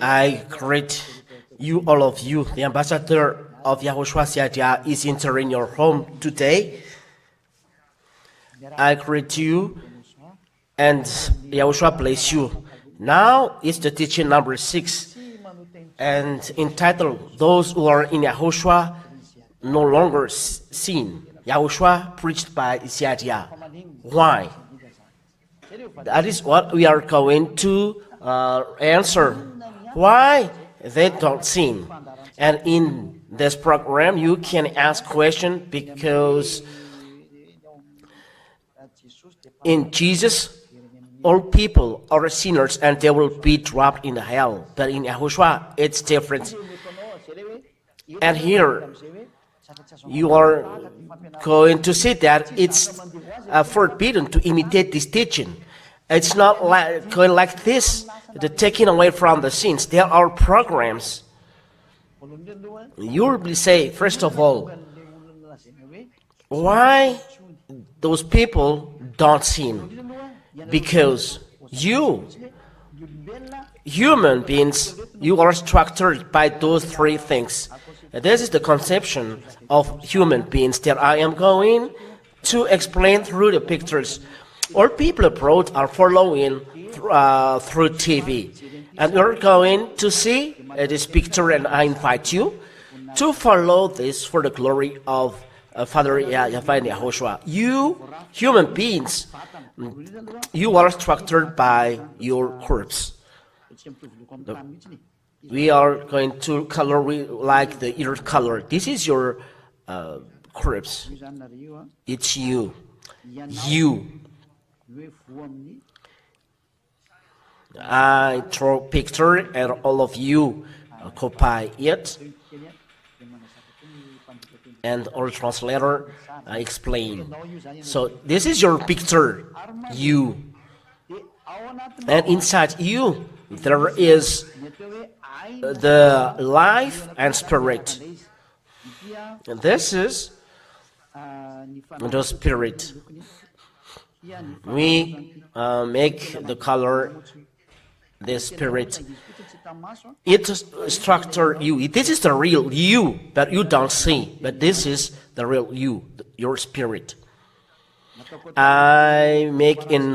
I greet you, all of you. The ambassador of YAHOSHUAH is entering your home today. I greet you, and YAHOSHUAH bless you. Now is the teaching number 6, and entitled, Those Who Are in YAHOSHUAH No Longer Sin. YAHOSHUAH preached by YAHOSHUAH. Why? That is what we are going to answer. Why they don't sin? And in this program, you can ask questions because in Jesus, all people are sinners and they will be dropped in hell. But in YAHOSHUAH, it's different. And here, you are going to see that it's forbidden to imitate this teaching. It's not going like this, the taking away from the sins. There are programs. You will say, first of all, why those people don't sin? Because you, human beings, you are structured by those 3 things. This is the conception of human beings that I am going to explain through the pictures. All people abroad are following through TV. And we're going to see this picture, and I invite you to follow this for the glory of Father YAHOSHUAH. You, human beings, you are structured by your corpse. We are going to color like the ear color. This is your corpse. It's you. You. I draw picture and all of you copy it. And our translator explain. So this is your picture, you. And inside you, there is the life and spirit. And this is the spirit. We make the color the spirit. It structure you. This is the real you, but you don't see. But this is the real you, your spirit. I make in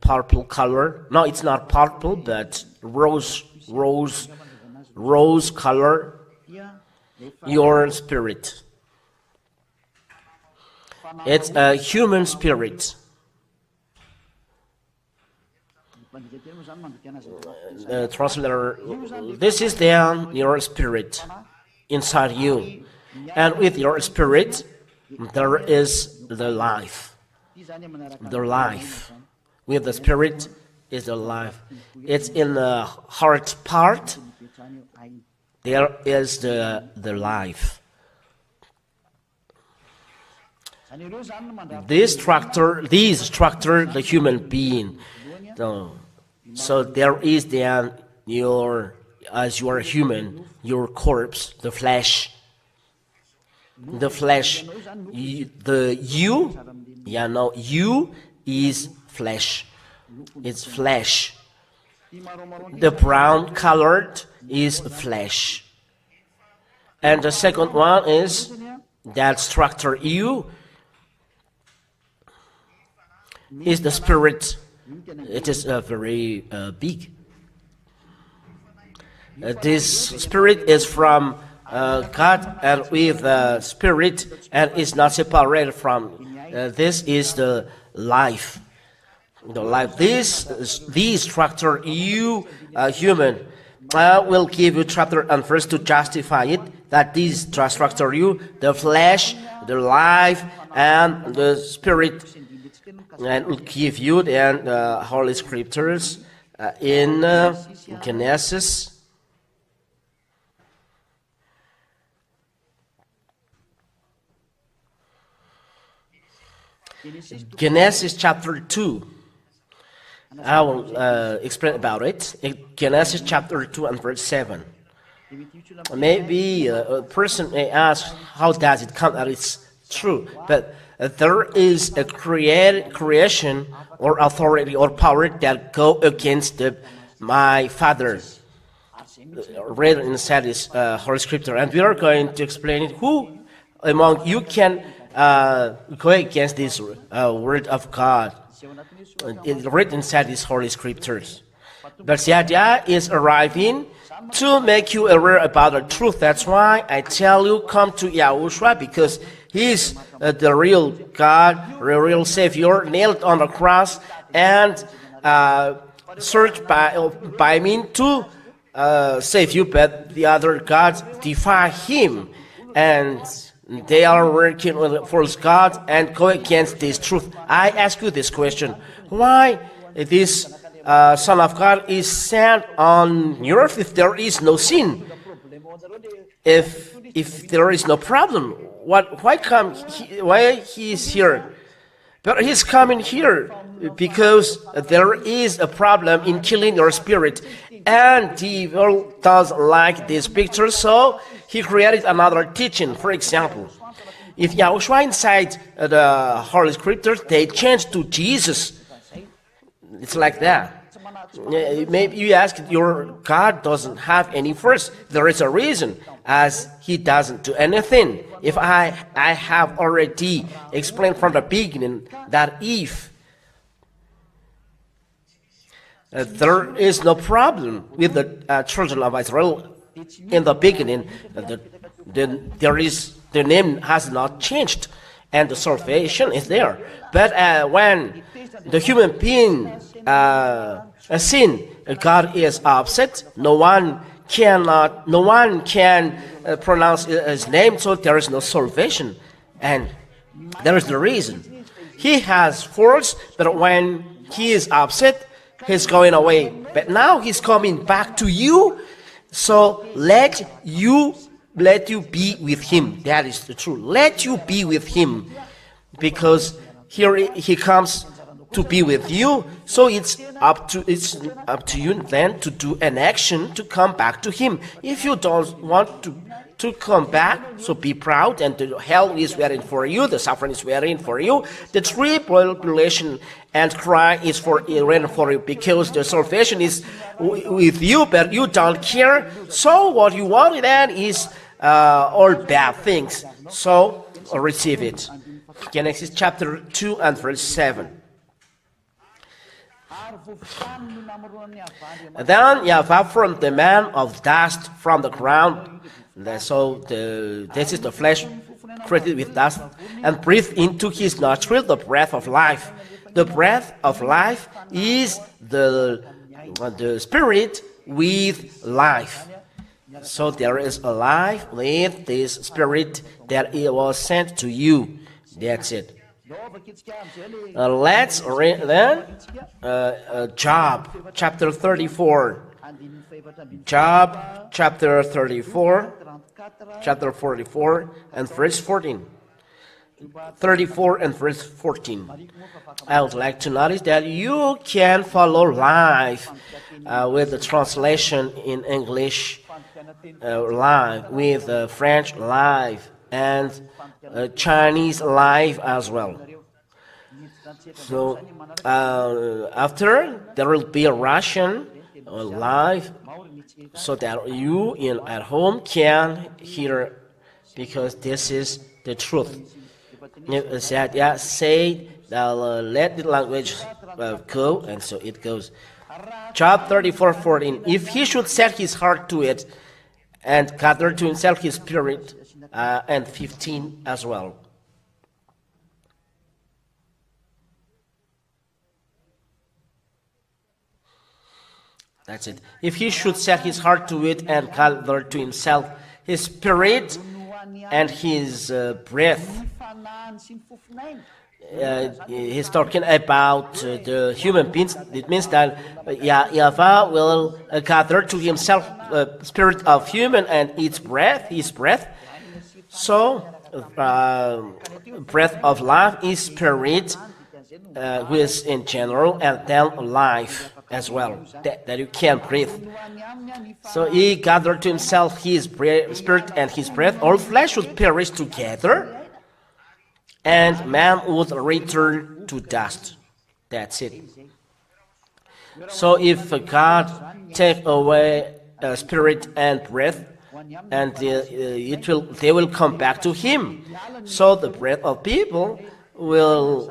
purple color. No, it's not purple, but rose color. Your spirit. It's a human spirit. Translator, this is then your spirit inside you, and with your spirit there is the life. The life with the spirit is the life. It's in the heart part. There is the life. This structure the human being. So there is then as you are human, your corpse, the flesh. The flesh, you is flesh. It's flesh. The brown colored is flesh. And the second one is that structure you is the spirit. It is very big. This spirit is from God, and with the spirit, and is not separated from. This is the life. The life. This structure you human. I will give you chapter and verse to justify it. That this structure you, the flesh, the life, and the spirit. And will give you then the Holy Scriptures in Genesis. Genesis chapter 2. I will explain about it. In Genesis chapter 2 and verse 7. Maybe a person may ask, how does it come that it's true? But there is a creation or authority or power that go against my Father. read inside this Holy Scripture, and we are going to explain it. Who among you can go against this word of God? It's written inside these Holy Scriptures. But the idea is arriving to make you aware about the truth. That's why I tell you, come to YAHOSHUAH, because He is the real God, the real Savior, nailed on the cross, and searched by me to save you. But the other gods defy Him, and they are working with a false God and go against this truth. I ask you this question: why this Son of God is sent on earth if there is no sin? If there is no problem, why he is here? But He's coming here because there is a problem in killing your spirit, and the world doesn't like this picture, so He created another teaching. For example, if YAHOSHUAH inside the Holy Scriptures, they change to Jesus. It's like that. Maybe you ask, your God doesn't have any verse. There is a reason, as He doesn't do anything. If I have already explained from the beginning that if there is no problem with the children of Israel in the beginning, the name has not changed, and the salvation is there. But when the human being sin, God is upset. No one can pronounce His name, so there is no salvation, and there is the reason. He has force, but when He is upset, He's going away. But now He's coming back to you, so let you be with Him. That is the truth. Let you be with Him, because here He comes to be with you. So it's up to you then to do an action to come back to Him. If you don't want to come back, so be proud, and the hell is waiting for you, the suffering is waiting for you, the tribulation and cry is waiting for you, because the salvation is with you, but you don't care. So what you want then is all bad things. So receive it. Genesis chapter 2 and verse 7. Then Yahweh formed the man of dust from the ground. So this is the flesh created with dust, and breathed into his nostril the breath of life. The breath of life is the spirit with life. So there is a life with this spirit that it was sent to you. That's it. Let's read then Job chapter 34. Job chapter 34, chapter 44 and verse 14. 34 and verse 14. I would like to notice that you can follow live with the translation in English live, with French live, and Chinese live as well. So after there will be a Russian live, so that you at home can hear, because this is the truth. Say let the language go, and so it goes. Job 34:14. If he should set his heart to it and gather to himself his spirit, and 15 as well. That's it. If he should set his heart to it and gather to himself his spirit and his breath. He's talking about the human beings. It means that Yahweh will gather to himself the spirit of human and its breath, his breath. So, breath of life is spirit, which in general, and then life as well, that you can breathe. So he gathered to himself his spirit and his breath. All flesh would perish together, and man would return to dust. That's it. So if God take away spirit and breath, and they will come back to Him. So the breath of people will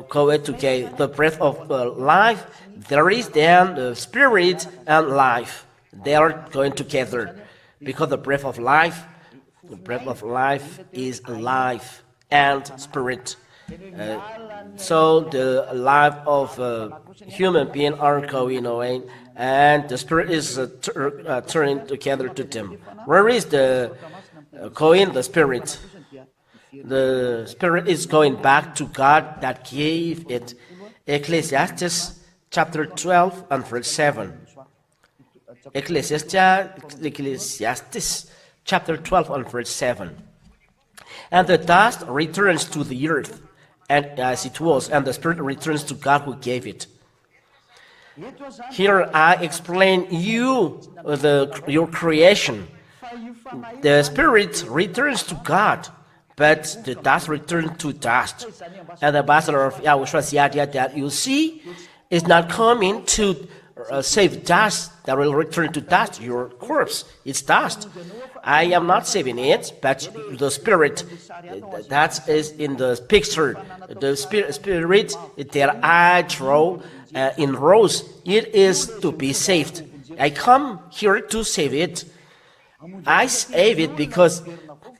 go together. The breath of life, there is then the spirit and life. They are going together because the breath of life is life and spirit. So the life of human being are going away, and the spirit is turning together to them. Where is the going? The spirit. The spirit is going back to God that gave it. Ecclesiastes chapter 12 and verse 7. Ecclesiastes chapter 12 and verse 7. And the dust returns to the earth, and as it was, and the spirit returns to God who gave it. Here I explain your creation. The spirit returns to God, but the dust returns to dust. And the ambassador of YAHOSHUAH, the idea that you see is not coming to save dust that will return to dust. Your corpse, it's dust. I am not saving it, but the spirit that is in the picture, the spirit that I draw in rows, it is to be saved. I come here to save it. I save it because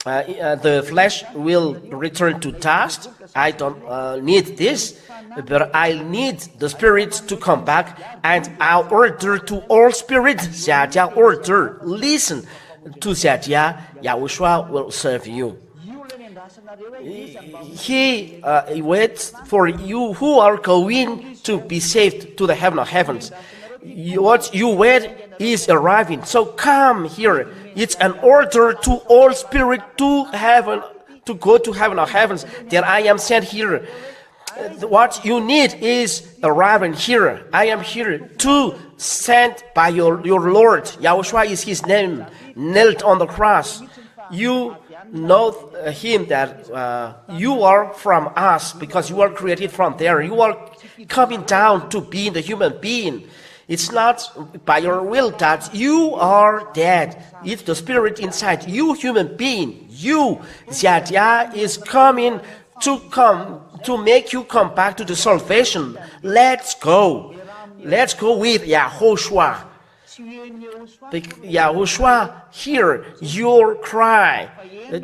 the flesh will return to dust. I don't need this, but I need the spirit to come back, and I order to all spirits, 下家 order, listen to 下家, YAHOSHUAH will serve you. He waits for you who are going to be saved to the heaven of heavens. What you wait is arriving. So come here. It's an order to all spirit to heaven, to go to heaven of heavens, that I am sent here. What you need is arriving here. I am here to sent by your Lord. YAHOSHUAH is His name, nailed on the cross. You know Him that you are from us because you are created from there. You are coming down to be the human being. It's not by your will that you are dead. It's the spirit inside you, human being. You, Jia is coming to make you come back to the salvation. Let's go. Let's go with YAHOSHUAH. YAHOSHUAH hear your cry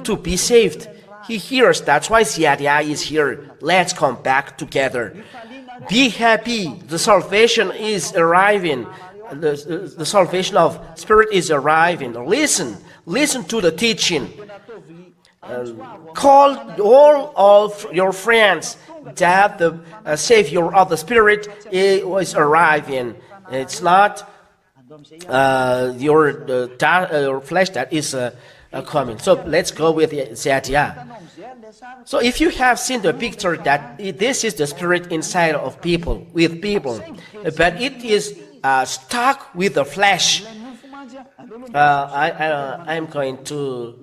to be saved. He hears. That's why Jia is here. Let's come back together. Be happy. The salvation is arriving. The salvation of spirit is arriving. Listen to the teaching. Call all of your friends that the Savior of the Spirit is arriving. It's not your flesh that is coming. So let's go with Zedia. So if you have seen the picture that this is the spirit inside of people, with people, but it is stuck with the flesh. I'm going to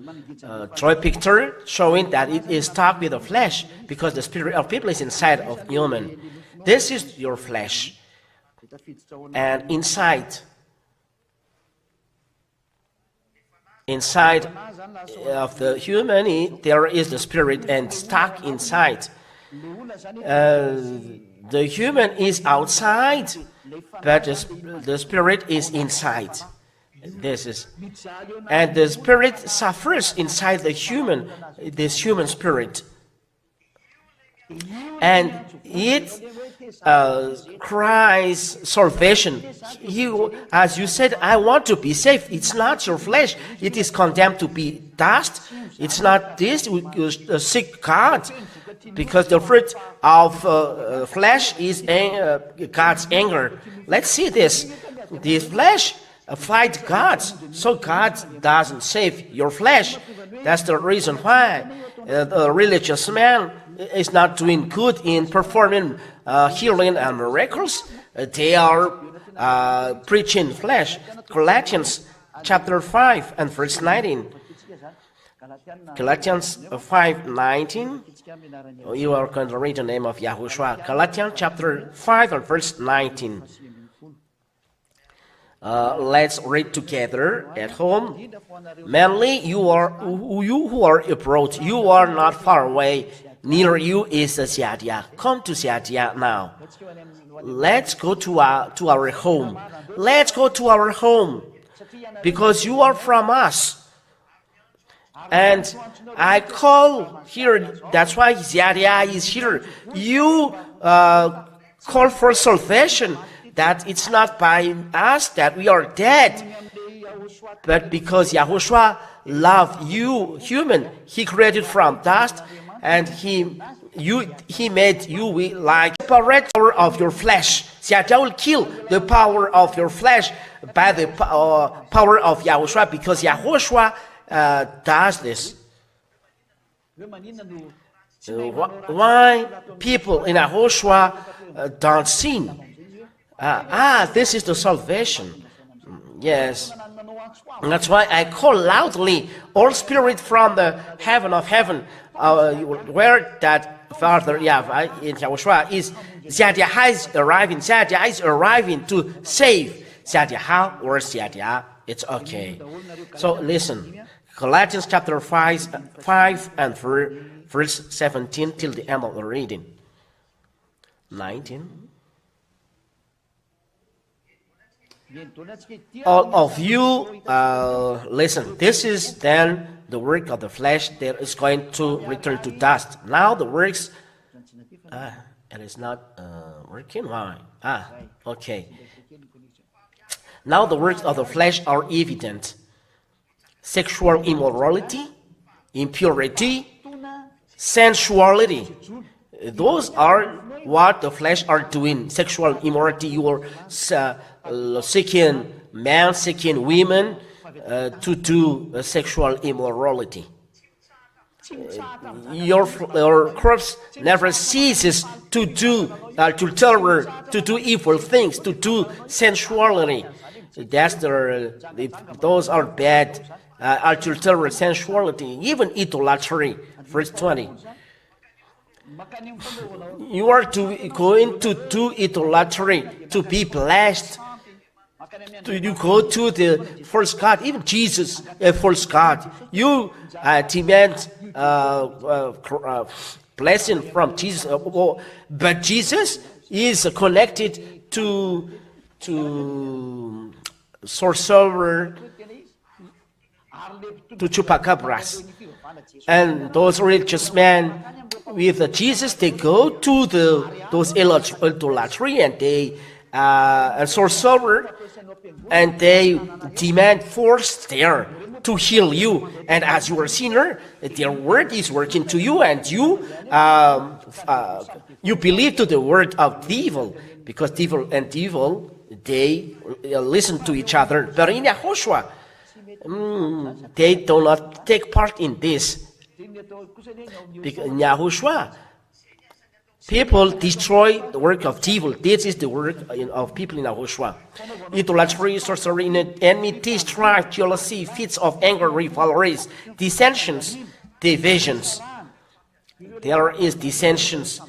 draw a picture showing that it is stuck with the flesh because the spirit of people is inside of human. This is your flesh, and inside of the human there is the spirit, and stuck inside. The human is outside, but the spirit is inside. And the spirit suffers inside the human, this human spirit. And it cries salvation. As you said, I want to be saved. It's not your flesh. It is condemned to be dust. It's not this. You seek God. Because the fruit of flesh is God's anger. Let's see this. This flesh fight God, so God doesn't save your flesh. That's the reason why the religious man is not doing good in performing healing and miracles. They are preaching flesh. Galatians chapter 5 and verse 19. Galatians 5:19. You are going to read the name of YAHOSHUAH. Galatians chapter 5 and verse 19. Let's read together at home. Mainly, you who are abroad, you are not far away. Near you is Xiadia. Come to Xiadia now. Let's go to our home. Let's go to our home, because you are from us. And I call here, that's why Xiadia is here. You call for salvation, that it's not by us that we are dead, but because Yahushua loved you, human. He created from dust, and He made you like separate power of your flesh. Xiadia will kill the power of your flesh by the power of Yahushua, because Yahushua does this. Why people in Yahushua don't sin? This is the salvation. Yes. That's why I call loudly, all spirit from the heaven of heaven, where that Father Yahweh in Yahushua is. Xiadia is arriving. Xiadia is arriving to save. Xiadia or Xiadia, it's okay. So listen, Galatians chapter 5 and verse 17 till the end of the reading. 19. All of you, listen, this is then the work of the flesh that is going to return to dust. Now the works, it is not working. Why? Okay. Now the works of the flesh are evident: sexual immorality, impurity, sensuality. Those are what the flesh are doing. Sexual immorality, you are seeking men, seeking women to do sexual immorality. Your corpse never ceases to do, to terror, to do evil things, to do sensuality. Those are bad. Adultery, sensuality, even idolatry. Verse 20. You are going to do idolatry to be blessed. You go to the false God, even Jesus, a false God. You demand blessing from Jesus, but Jesus is connected to sorcerer, to chupacabras, and those religious men with Jesus, they go to those idolatry, and they sorcerer, and they demand force there to heal you. And as you are a sinner, their word is working to you, and you believe to the word of devil, because devil and devil, they listen to each other. But in Yahushua, they do not take part in this. Because in Yahushua, people destroy the work of devil. This is the work of people in Yahushua. Idolatry, sorcery, enmity, strife, jealousy, fits of anger, rivalries, dissensions, divisions. There is dissensions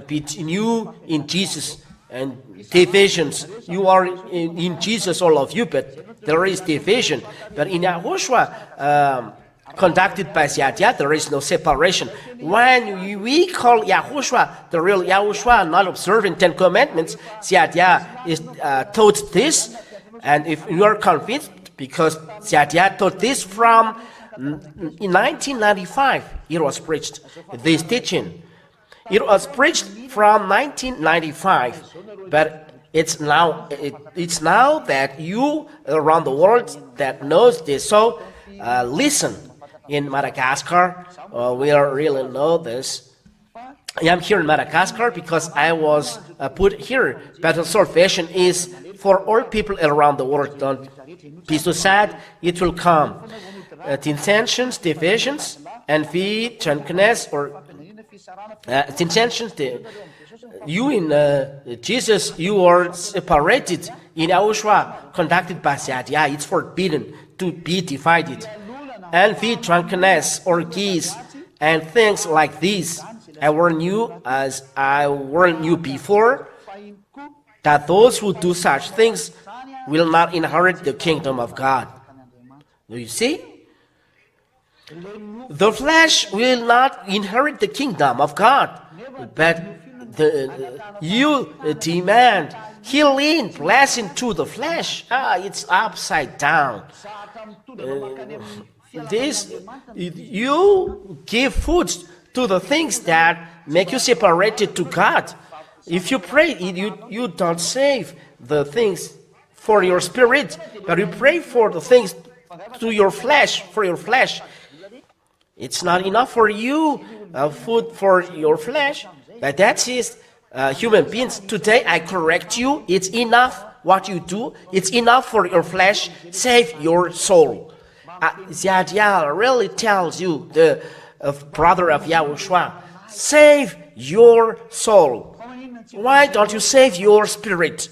between you in Jesus, and divisions. You are in Jesus, all of you, but there is division. But in Yahushua, conducted by Xiadia, there is no separation. When we call Yahushua, the real Yahushua, not observing 10 commandments, Xiadia is taught this. And if you are convinced, because Xiadia taught this from in 1995, it was preached, this teaching. It was preached from 1995, but it's now that you around the world that knows this. So listen. In Madagascar, we really know this. I am here in Madagascar because I was put here. But the salvation is for all people around the world. Don't be so sad. It will come. Dissensions, divisions, envy, drunkenness, or dissensions. You in Jesus, you are separated. In Yahushua, conducted by Xiadia, it's forbidden to be divided. Envy, drunkenness, orgies, and things like these. I warn you, as I warned you before, that those who do such things will not inherit the kingdom of God. Do you see? The flesh will not inherit the kingdom of God, but you demand healing, blessing to the flesh. It's upside down. You give food to the things that make you separated to God. If you pray, you don't save the things for your spirit, but you pray for the things to your flesh, for your flesh. It's not enough for you, food for your flesh, but that is human beings. Today I correct you. It's enough what you do. It's enough for your flesh. Save your soul. Yahya really tells you, the brother of Yahushua, save your soul. Why don't you save your spirit?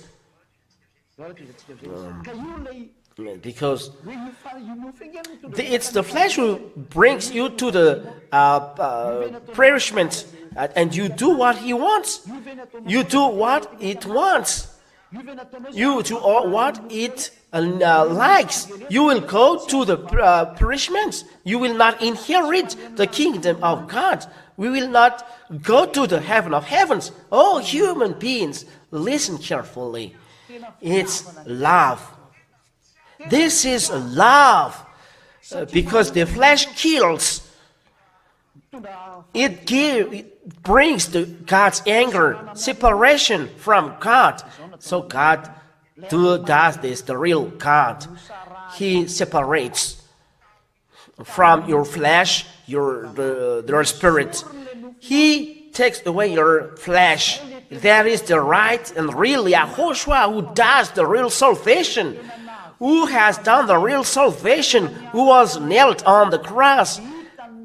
Because it's the flesh who brings you to the perishment, and you do what he wants. You do what it wants. You do what it likes. You will go to the perishment. You will not inherit the kingdom of God. We will not go to the heaven of heavens. Oh, human beings, listen carefully. It's love. This is love, because the flesh kills. It brings God's anger, separation from God. So God does this, the real God. He separates from your flesh, your spirit. He takes away your flesh. That is the right and real YAHOSHUAH who does the real salvation. Who has done the real salvation, who was nailed on the cross.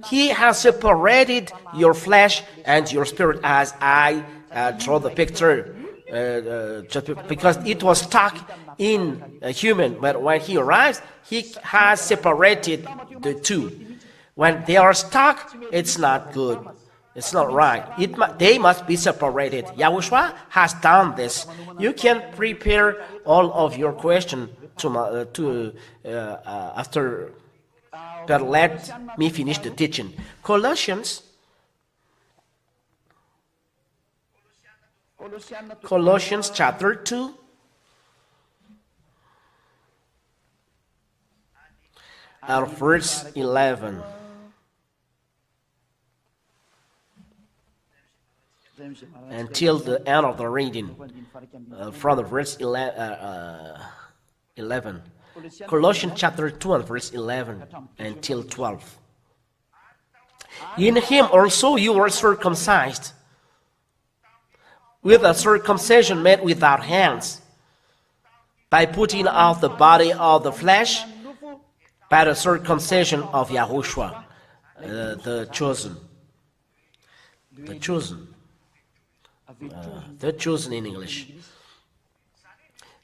He has separated your flesh and your spirit, as I draw the picture, just because it was stuck in a human. But when he arrives, he has separated the two. When they are stuck, it's not good. It's not right. They must be separated. YAHOSHUAH has done this. You can prepare all of your questions after, but let me finish the teaching. Colossians chapter 2. Verse 11. Until the end of the reading, from the verse 11. Colossians chapter 2 and verse 11 until 12. In him also you were circumcised, with a circumcision made without hands, by putting off the body of the flesh, by the circumcision of YAHOSHUAH, the chosen. The chosen. The chosen in English.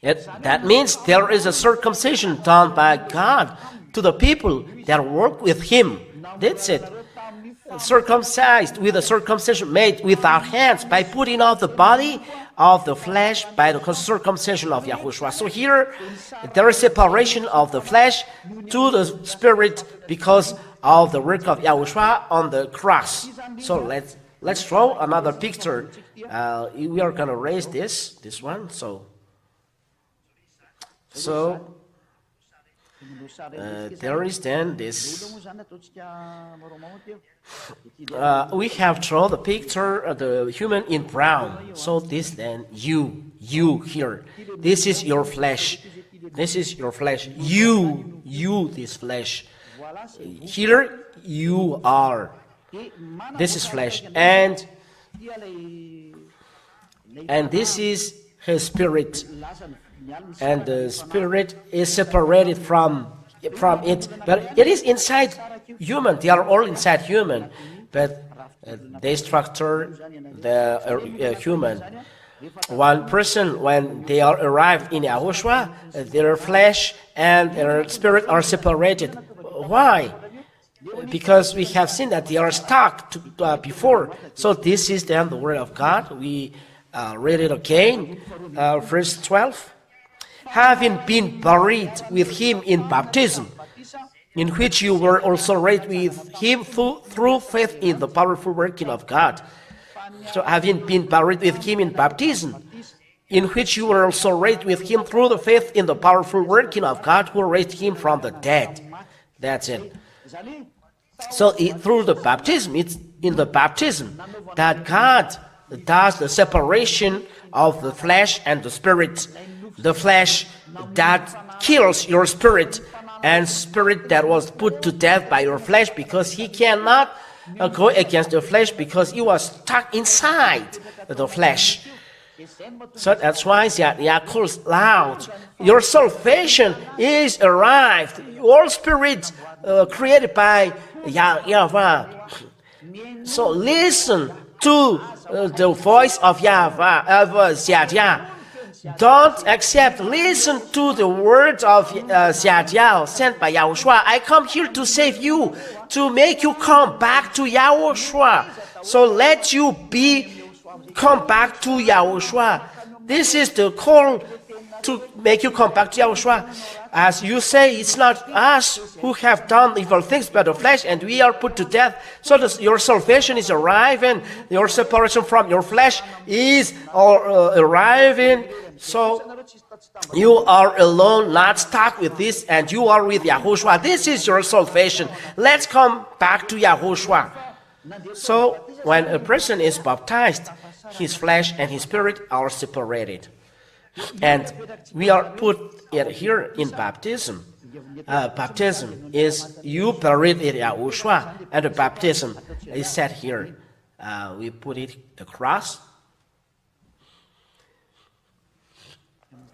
That means there is a circumcision done by God to the people that work with him. That's it. Circumcised with a circumcision made without hands, by putting off the body of the flesh by the circumcision of YAHOSHUAH. So here there is separation of the flesh to the spirit because of the work of YAHOSHUAH on the cross. So let's draw another picture. We are going to raise this one. So there is then this. We have drawn the picture of the human in brown. So this then you here. This is your flesh. This is your flesh. You this flesh. Here you are. This is flesh, and this is his spirit. And the spirit is separated from it, but it is inside human. They are all inside human, but they structure the human. One person, when they are arrived in YAHOSHUAH, their flesh and their spirit are separated. Why? Because we have seen that they are stuck before. So this is then the word of God. We read it again, verse 12. having been buried with him in baptism, in which you were also raised with him through faith in the powerful working of God. So having been buried with him in baptism, in which you were also raised with him through the faith in the powerful working of God who raised him from the dead. That's it. So through the baptism, it's in the baptism that God does the separation of the flesh and the spirit. The flesh that kills your spirit, and spirit that was put to death by your flesh, because he cannot go against the flesh because he was stuck inside the flesh. So that's why Yah calls loud, your salvation is arrived. Your spirit created by Yahweh. So listen to the voice of Yahweh. Don't accept, listen to the words of Yahyah sent by YAHOSHUAH. I come here to save you, to make you come back to YAHOSHUAH. So let you come back to YAHOSHUAH. This is the call to make you come back to YAHOSHUAH. As you say, it's not us who have done evil things but the flesh, and we are put to death. So your salvation is arriving, your separation from your flesh is arriving. So you are alone, not stuck with this, and you are with YAHOSHUAH. This is your salvation. Let's come back to YAHOSHUAH. So when a person is baptized, his flesh and his spirit are separated. And we are put here in baptism. Baptism is you buried in YAHOSHUAH, and the baptism is set here. We put it across.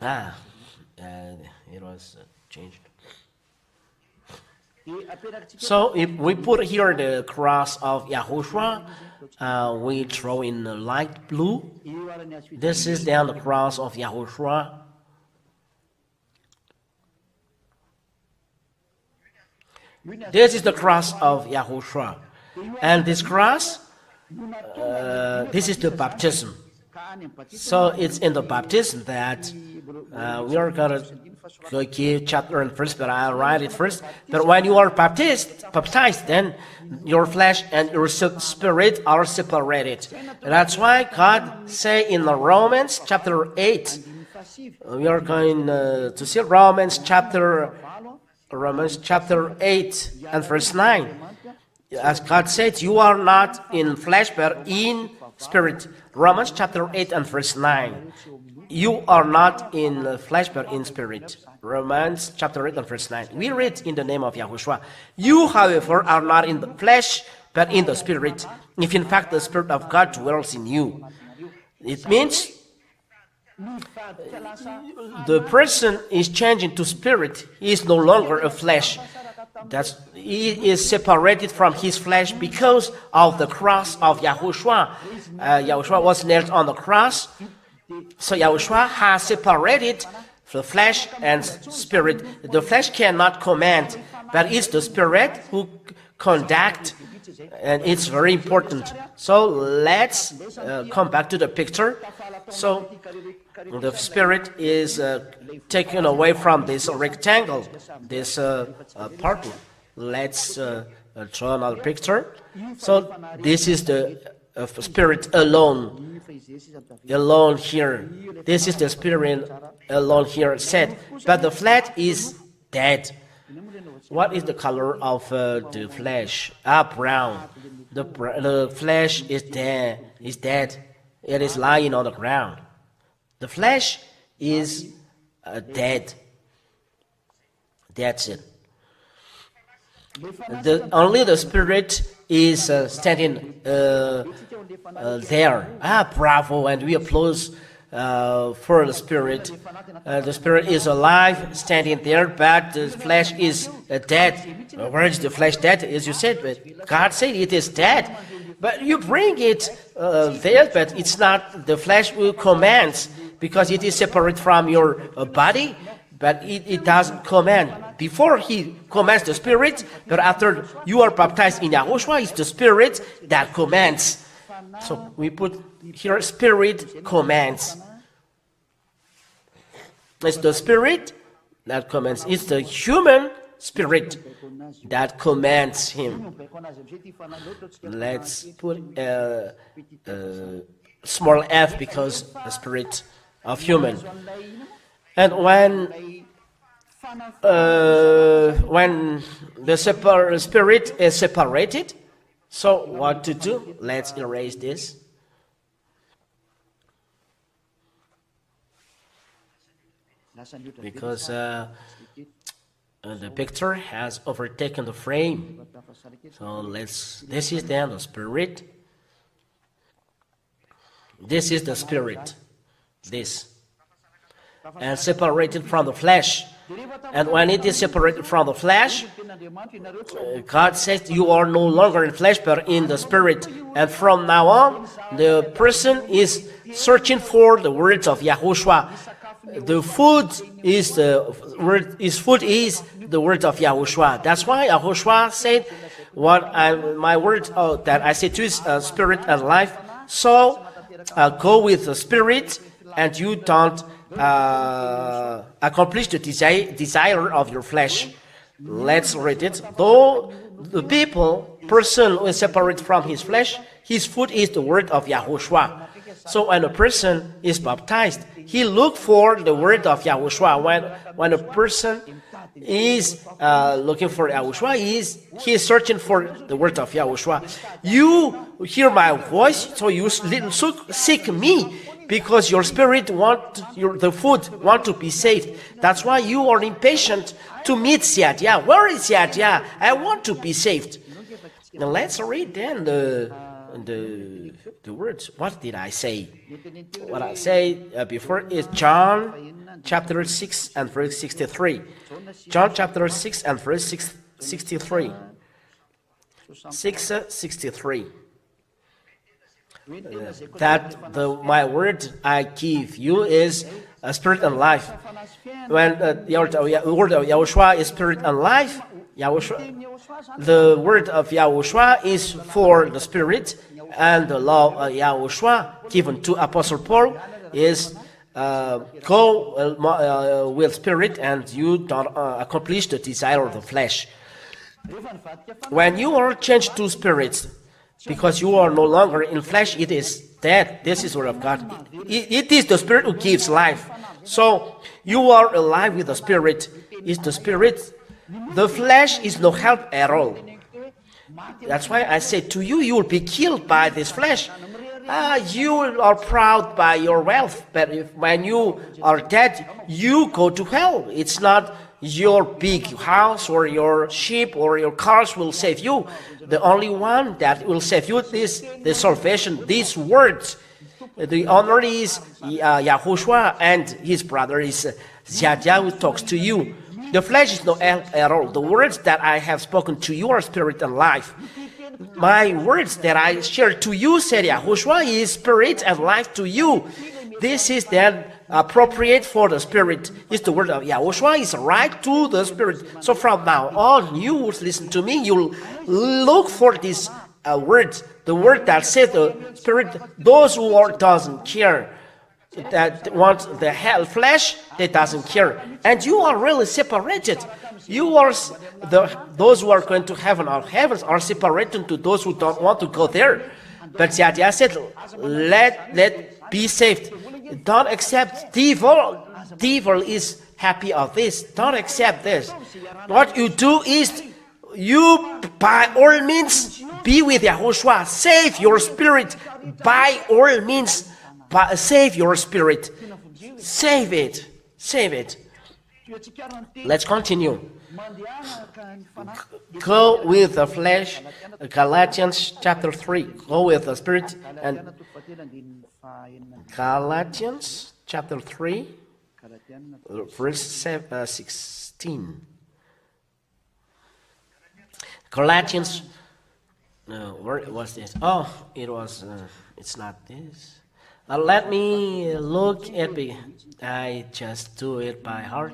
It was changed. So if we put here the cross of YAHOSHUAH, we throw in the light blue. This is then the cross of YAHOSHUAH. This is the cross of YAHOSHUAH. And this cross, this is the baptism. So it's in the baptism that we are going to give chapter and verse, but I'll write it first. But when you are baptized, then your flesh and your spirit are separated. That's why God say in the Romans chapter 8, we are going to see Romans chapter 8 and verse 9. As God said, you are not in flesh but in spirit. Romans chapter 8 and verse 9. You are not in flesh but in spirit. Romans chapter 8 and verse 9. We read in the name of YAHOSHUAH. You, however, are not in the flesh but in the spirit, if in fact the Spirit of God dwells in you. It means the person is changing to spirit. He is no longer a flesh. He is separated from his flesh because of the cross of YAHOSHUAH. YAHOSHUAH was nailed on the cross. So YAHOSHUAH has separated the flesh and spirit. The flesh cannot command, but it's the spirit who conduct, and it's very important. So let's come back to the picture. So the spirit is taken away from this rectangle, this part. Let's draw another picture. So this is the spirit alone here. This is the spirit alone here said. But the flesh is dead. What is the color of the flesh? Brown. The flesh is dead. It is lying on the ground. The flesh is dead. That's it. Only the spirit is standing there. Bravo! And we applaud for the spirit. The spirit is alive, standing there, but the flesh is dead. Where is the flesh dead? As you said, but God said it is dead. But you bring it there, but it's not the flesh who commands, because it is separate from your body, but it doesn't command. Before he commands the spirit, but after you are baptized in YAHOSHUAH, it's the spirit that commands. So we put here spirit commands. It's the spirit that commands. It's the human spirit that commands him. Let's put a small f because the spirit of human. And when the spirit is separated, so what to do? Let's erase this. Because the picture has overtaken the frame. So this is then the spirit. This is the spirit. This. And separated from the flesh. And when it is separated from the flesh, God says you are no longer in flesh but in the spirit. And from now on, the person is searching for the words of Yahushua. The food is the word. Food is the word of Yahushua. That's why Yahushua said, my word that I say to you is spirit and life. So go with the spirit, and you don't accomplish the desire of your flesh. Let's read it. Though the person who is separate from his flesh, his food is the word of Yahushua. So when a person is baptized, he look for the word of Yahushua. When a person is looking for Yahushua, he is searching for the word of Yahushua. You hear my voice, so you seek me, because your spirit the food want to be saved. That's why you are impatient to meet Yahyah. Where is Yahyah? I want to be saved. Now let's read then the words. What did I say? What I say before is John chapter 6 and verse 63. John chapter 6 and verse 63. 6:63. My word I give you is spirit and life. When the word of Yahushua is spirit and life, the word of Yahushua is for the spirit, and the law of Yahushua given to Apostle Paul is go with spirit, and you don't accomplish the desire of the flesh. When you are changed to spirits, because you are no longer in flesh, it is dead. This is the word of God. It is the spirit who gives life. So you are alive with the spirit. It's the spirit. The flesh is no help at all. That's why I say to you, you will be killed by this flesh. You are proud by your wealth, but when you are dead, you go to hell. It's not your big house or your sheep or your cars will save you. The only one that will save you is the salvation, these words. The honor is Yahushua, and his brother is Yahyah, who talks to you. The flesh is no help at all. The words that I have spoken to you are spirit and life. My words that I share to you, said Yahushua, is spirit and life to you. This is then appropriate for the spirit. Is the word of Yahushua is right to the spirit. So from now on, you will listen to me. You'll look for this word, the word that says the spirit. Those who doesn't care, that want the hell flesh, they doesn't care, and you are really separated. You are those who are going to heaven or heavens are separated to those who don't want to go there. But Yahyah said, let be saved. Don't accept devil. Devil is happy of this. Don't accept this. What you do is you by all means be with Yahushua. Save your spirit by all means. Save your spirit. Save it. Save it. Let's continue. Go with the flesh. Galatians chapter 3. Go with the spirit. And Galatians chapter 3, verse 16. Galatians. No, where was this? Oh, it was. It's not this. Let me look at it. I just do it by heart.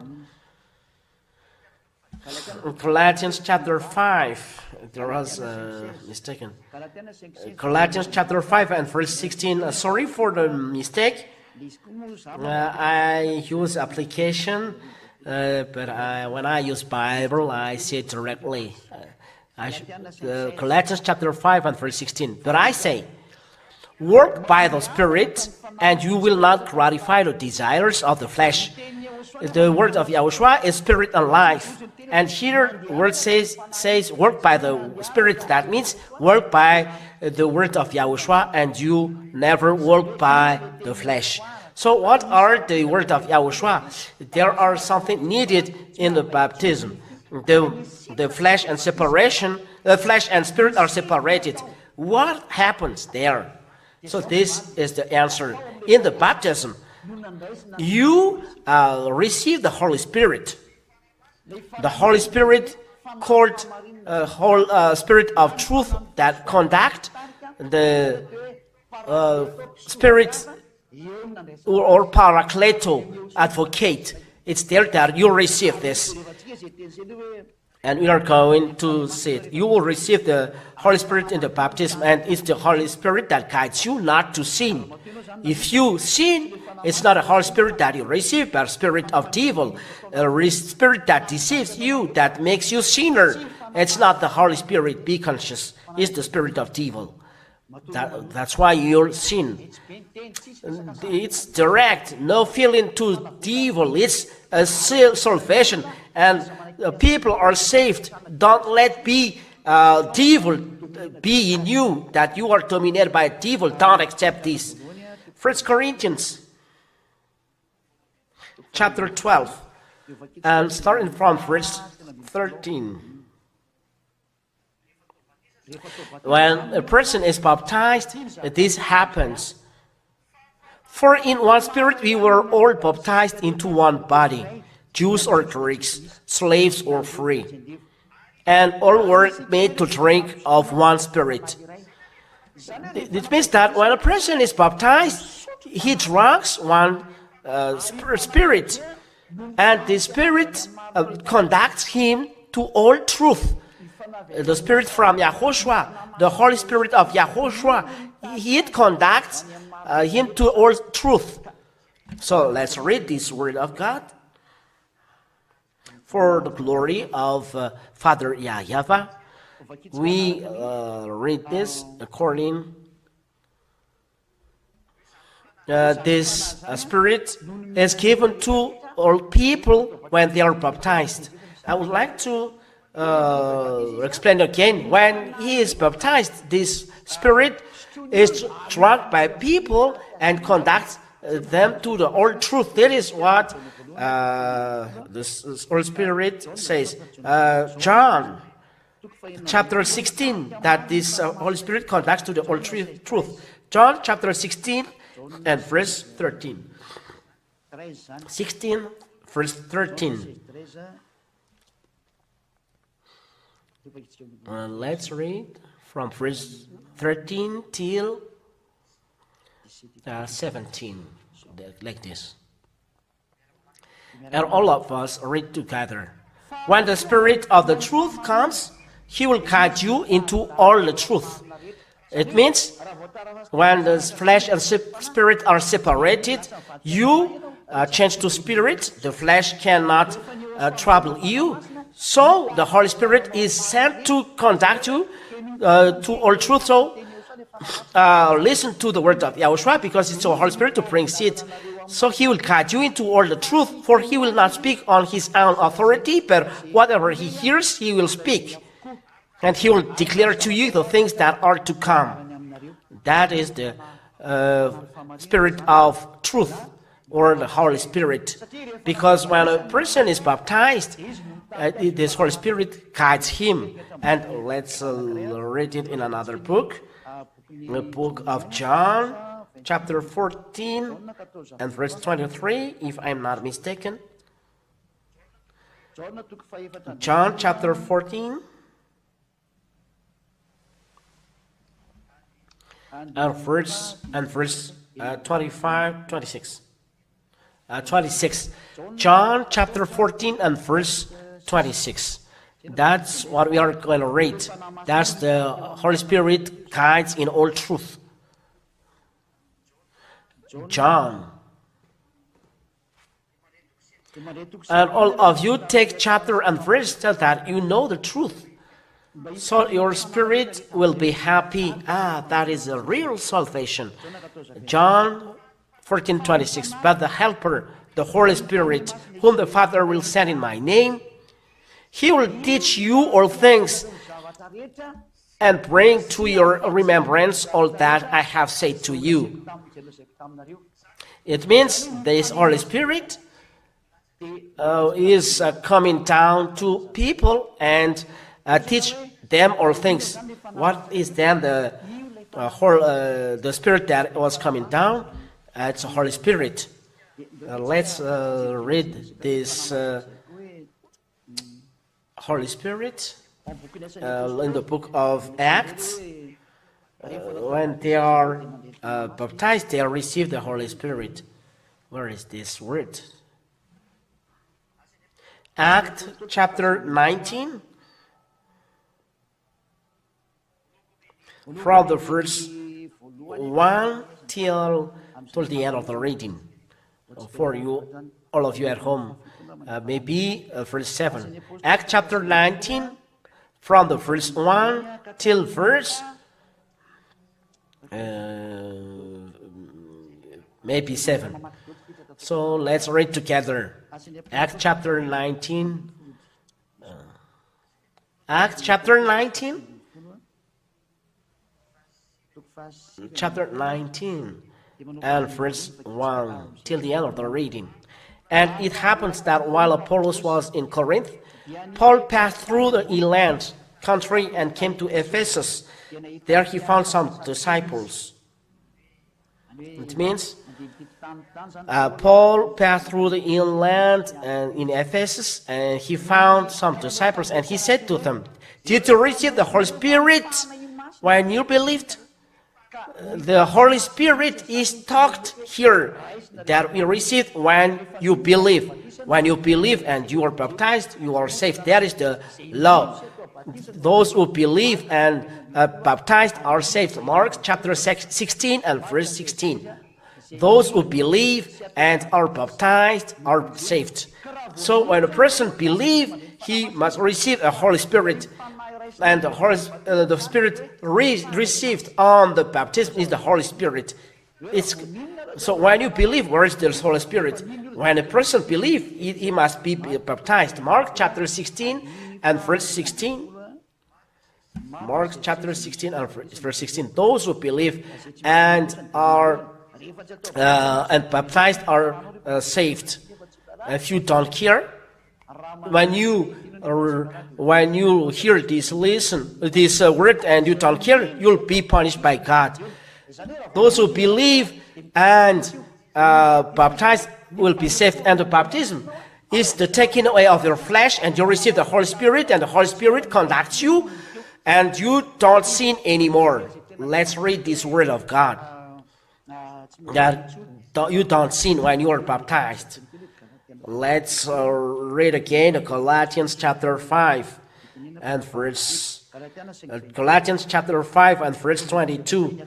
Galatians chapter 5. There was a mistaken. Galatians chapter 5 and verse 16. Sorry for the mistake. I use application, but when I use Bible, I say it directly. Galatians chapter 5 and verse 16. But I say, work by the Spirit, and you will not gratify the desires of the flesh. The word of YAHOSHUAH is spirit and life. And here the word says work by the Spirit. That means work by the word of YAHOSHUAH, and you never work by the flesh. So what are the word of YAHOSHUAH? There are something needed in the baptism. The flesh and separation, the flesh and spirit are separated. What happens there? So this is the answer. In the baptism, you receive the Holy Spirit. The Holy Spirit called Spirit of truth that conduct the Spirit or Paracleto, advocate. It's there that you receive this. And we are going to see it. You will receive the Holy Spirit in the baptism, and it's the Holy Spirit that guides you not to sin. If you sin, it's not a Holy Spirit that you receive, but a spirit of devil, a spirit that deceives you, that makes you sinner. It's not the Holy Spirit. Be conscious. It's the spirit of devil. That's why you'll sin. It's direct, no feeling to devil. It's a salvation, and people are saved. Don't let devil be in you, that you are dominated by devil. Don't accept this. 1 Corinthians chapter 12, and starting from verse 13. When a person is baptized, this happens. For in one Spirit we were all baptized into one body, Jews or Greeks, slaves or free, and all were made to drink of one Spirit. It means that when a person is baptized, he drinks one Spirit, and the Spirit conducts him to all truth. The Spirit from YAHOSHUAH, the Holy Spirit of YAHOSHUAH, it conducts him to all truth. So let's read this word of God. For the glory of Father Yahweh, we read this according. This Spirit is given to all people when they are baptized. I would like to explain again. When he is baptized, this Spirit is drunk by people and conducts them to the all truth. That is what the Holy Spirit says. John chapter 16, that this Holy Spirit conducts to the all truth. John chapter 16 and verse 13. 16 verse 13. Let's read from verse 13 till 17, like this. And all of us read together. When the Spirit of the truth comes, he will guide you into all the truth. It means when the flesh and spirit are separated, you change to spirit. The flesh cannot trouble you. So the Holy Spirit is sent to conduct you to all truth. So listen to the word of YAHOSHUAH, because it's the Holy Spirit to bring it. So he will guide you into all the truth, for he will not speak on his own authority, but whatever he hears, he will speak. And he will declare to you the things that are to come. That is the Spirit of truth, or the Holy Spirit. Because when a person is baptized, this Holy Spirit guides him. And let's read it in another book, the book of John, chapter 14 and verse 23, if I'm not mistaken. John chapter 14 and verse 25, 26. 26. John chapter 14 and verse 26. That's what we are going to read. That's the Holy Spirit guides in all truth. John And all of you take chapter and verse so that you know the truth. So your spirit will be happy. That is a real salvation. John 14:26. But the Helper, the Holy Spirit, whom the Father will send in my name, he will teach you all things and bring to your remembrance all that I have said to you. It means this Holy Spirit is coming down to people and teach them all things. What is then the Spirit that was coming down? It's the Holy Spirit. Let's read this Holy Spirit in the book of Acts. When they are baptized, they receive the Holy Spirit. Where is this word? Acts chapter 19. From the verse 1 till the end of the reading. For you, all of you at home, maybe verse 7. Acts chapter 19, from the verse 1 till verse maybe 7. So let's read together. Acts chapter 19. Acts chapter 19. Chapter 19 and verse 1 till the end of the reading. And it happens that while Apollos was in Corinth, Paul passed through the inland country and came to Ephesus. There he found some disciples. It means Paul passed through the inland and in Ephesus, and he found some disciples, and he said to them, "Did you receive the Holy Spirit when you believed?" The Holy Spirit is talked here that we received when you believe. When you believe and you are baptized, you are saved. That is the law. Those who believe and baptized are saved. Mark chapter 16 and verse 16. Those who believe and are baptized are saved. So when a person believes, he must receive a Holy Spirit. And the Spirit received on the baptism is the Holy Spirit. So when you believe, where is the Holy Spirit? When a person believes, he must be baptized. Mark chapter 16 and verse 16. Mark chapter 16 and verse 16. Those who believe and are and baptized are saved. If you don't care, when you hear this word and you don't care, you'll be punished by God. Those who believe and baptized will be saved, and the baptism is the taking away of your flesh, and you receive the Holy Spirit, and the Holy Spirit conducts you, and you don't sin anymore. Let's read this word of God. That you don't sin when you are baptized. Let's read again Galatians chapter 5 and verse Galatians chapter 5 and verse 22.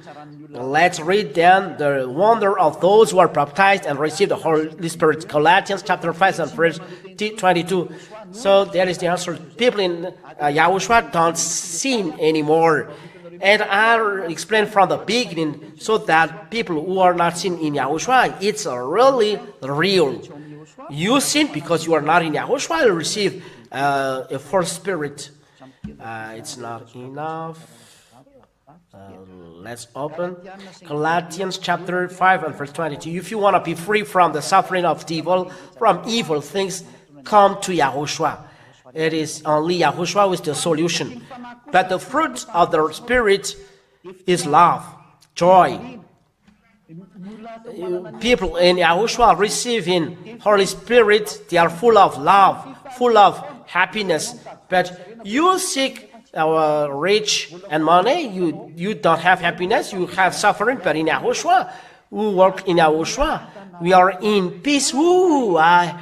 Let's read then the wonder of those who are baptized and receive the Holy Spirit. Galatians chapter 5 and verse 22. So that is the answer. People in YAHOSHUAH don't sin anymore. And I'll explain from the beginning so that people who are not sin in YAHOSHUAH, it's really real. You sin because you are not in YAHOSHUAH, you receive a first spirit. It's not enough. Let's open Galatians chapter 5 and verse 22. If you want to be free from the suffering of evil, from evil things, come to YAHOSHUAH. It is only YAHOSHUAH with the solution. But the fruit of the Spirit is love, joy. People in YAHOSHUAH receiving Holy Spirit, they are full of love, full of happiness. But you seek rich and money, you don't have happiness, you have suffering. But in YAHOSHUAH, we work in YAHOSHUAH, we are in peace. I'm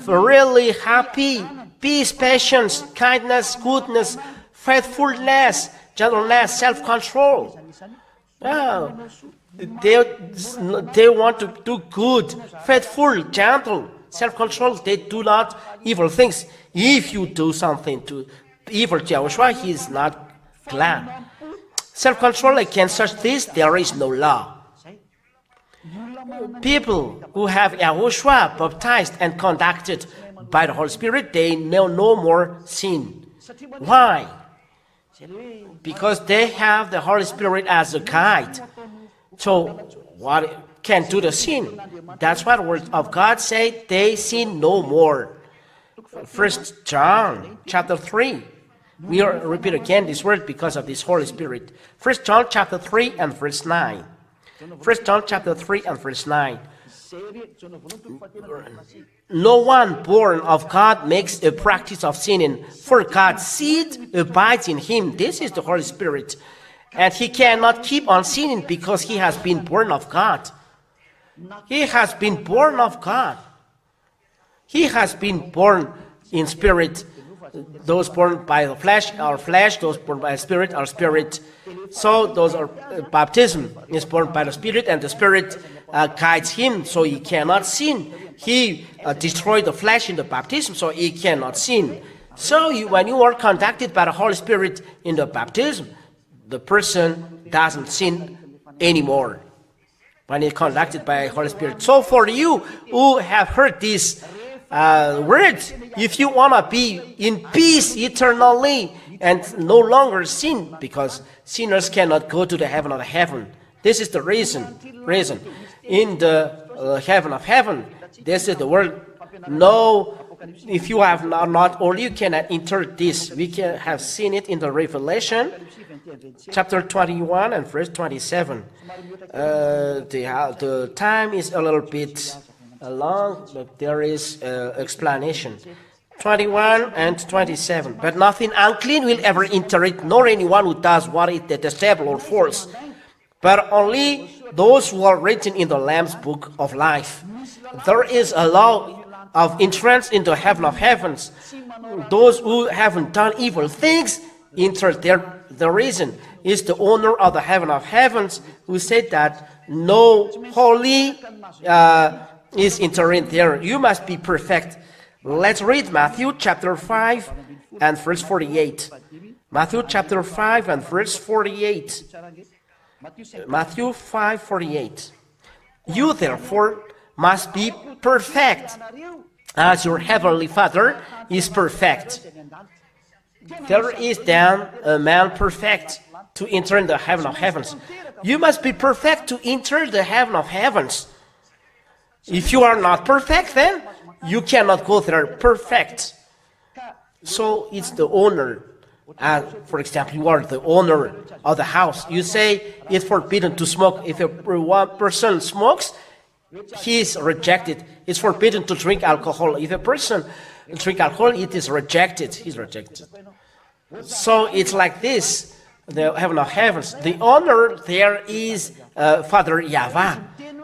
really happy. Peace, patience, kindness, goodness, faithfulness, gentleness, self-control. They want to do good, faithful, gentle, self-control, they do not evil things. If you do something to evil to YAHOSHUAH, he is not glad. Self-control against such things, there is no law. People who have YAHOSHUAH baptized and conducted by the Holy Spirit, they know no more sin. Why? Because they have the Holy Spirit as a guide. So what can do the sin? That's what the word of God say, they sin no more. 1 John chapter 3. We repeat again this word because of this Holy Spirit. 1 John chapter 3 and verse 9. 1 John chapter 3 and verse 9. No one born of God makes a practice of sinning, for God's seed abides in him. This is the Holy Spirit. And he cannot keep on sinning because he has been born of God. He has been born of God. He has been born in spirit. Those born by the flesh are flesh, those born by the spirit are spirit. So those are baptism is born by the Spirit, and the Spirit guides him, so he cannot sin. He destroyed the flesh in the baptism, so he cannot sin. So when you are conducted by the Holy Spirit in the baptism, the person doesn't sin anymore when he's conducted by the Holy Spirit. So for you who have heard this words, if you want to be in peace eternally and no longer sin, because sinners cannot go to the heaven of heaven. This is the reason. In the heaven of heaven, this is the word. No, if you have not, or you cannot enter this. We can have seen it in the Revelation, chapter 21 and verse 27. The time is a little bit long, but there is explanation. 21 and 27. But nothing unclean will ever enter it, nor anyone who does what is detestable or false, but only those who are written in the Lamb's book of life. There is a law of entrance into heaven of heavens. Those who haven't done evil things enter there. The reason is the owner of the heaven of heavens, who said that no holy is entering there. You must be perfect. Let's read Matthew chapter 5 and verse 48. Matthew chapter 5 and verse 48. Matthew 5:48. You therefore must be perfect, as your heavenly Father is perfect. There is then a man perfect to enter in the heaven of heavens. You must be perfect to enter the heaven of heavens. If you are not perfect, then you cannot go there perfect. So it's the owner. For example, you are the owner of the house. You say it's forbidden to smoke. If one person smokes, he is rejected. It's forbidden to drink alcohol. If a person drinks alcohol, it is rejected. He's rejected. So it's like this. The heaven of heavens. The owner there is Father Yahweh.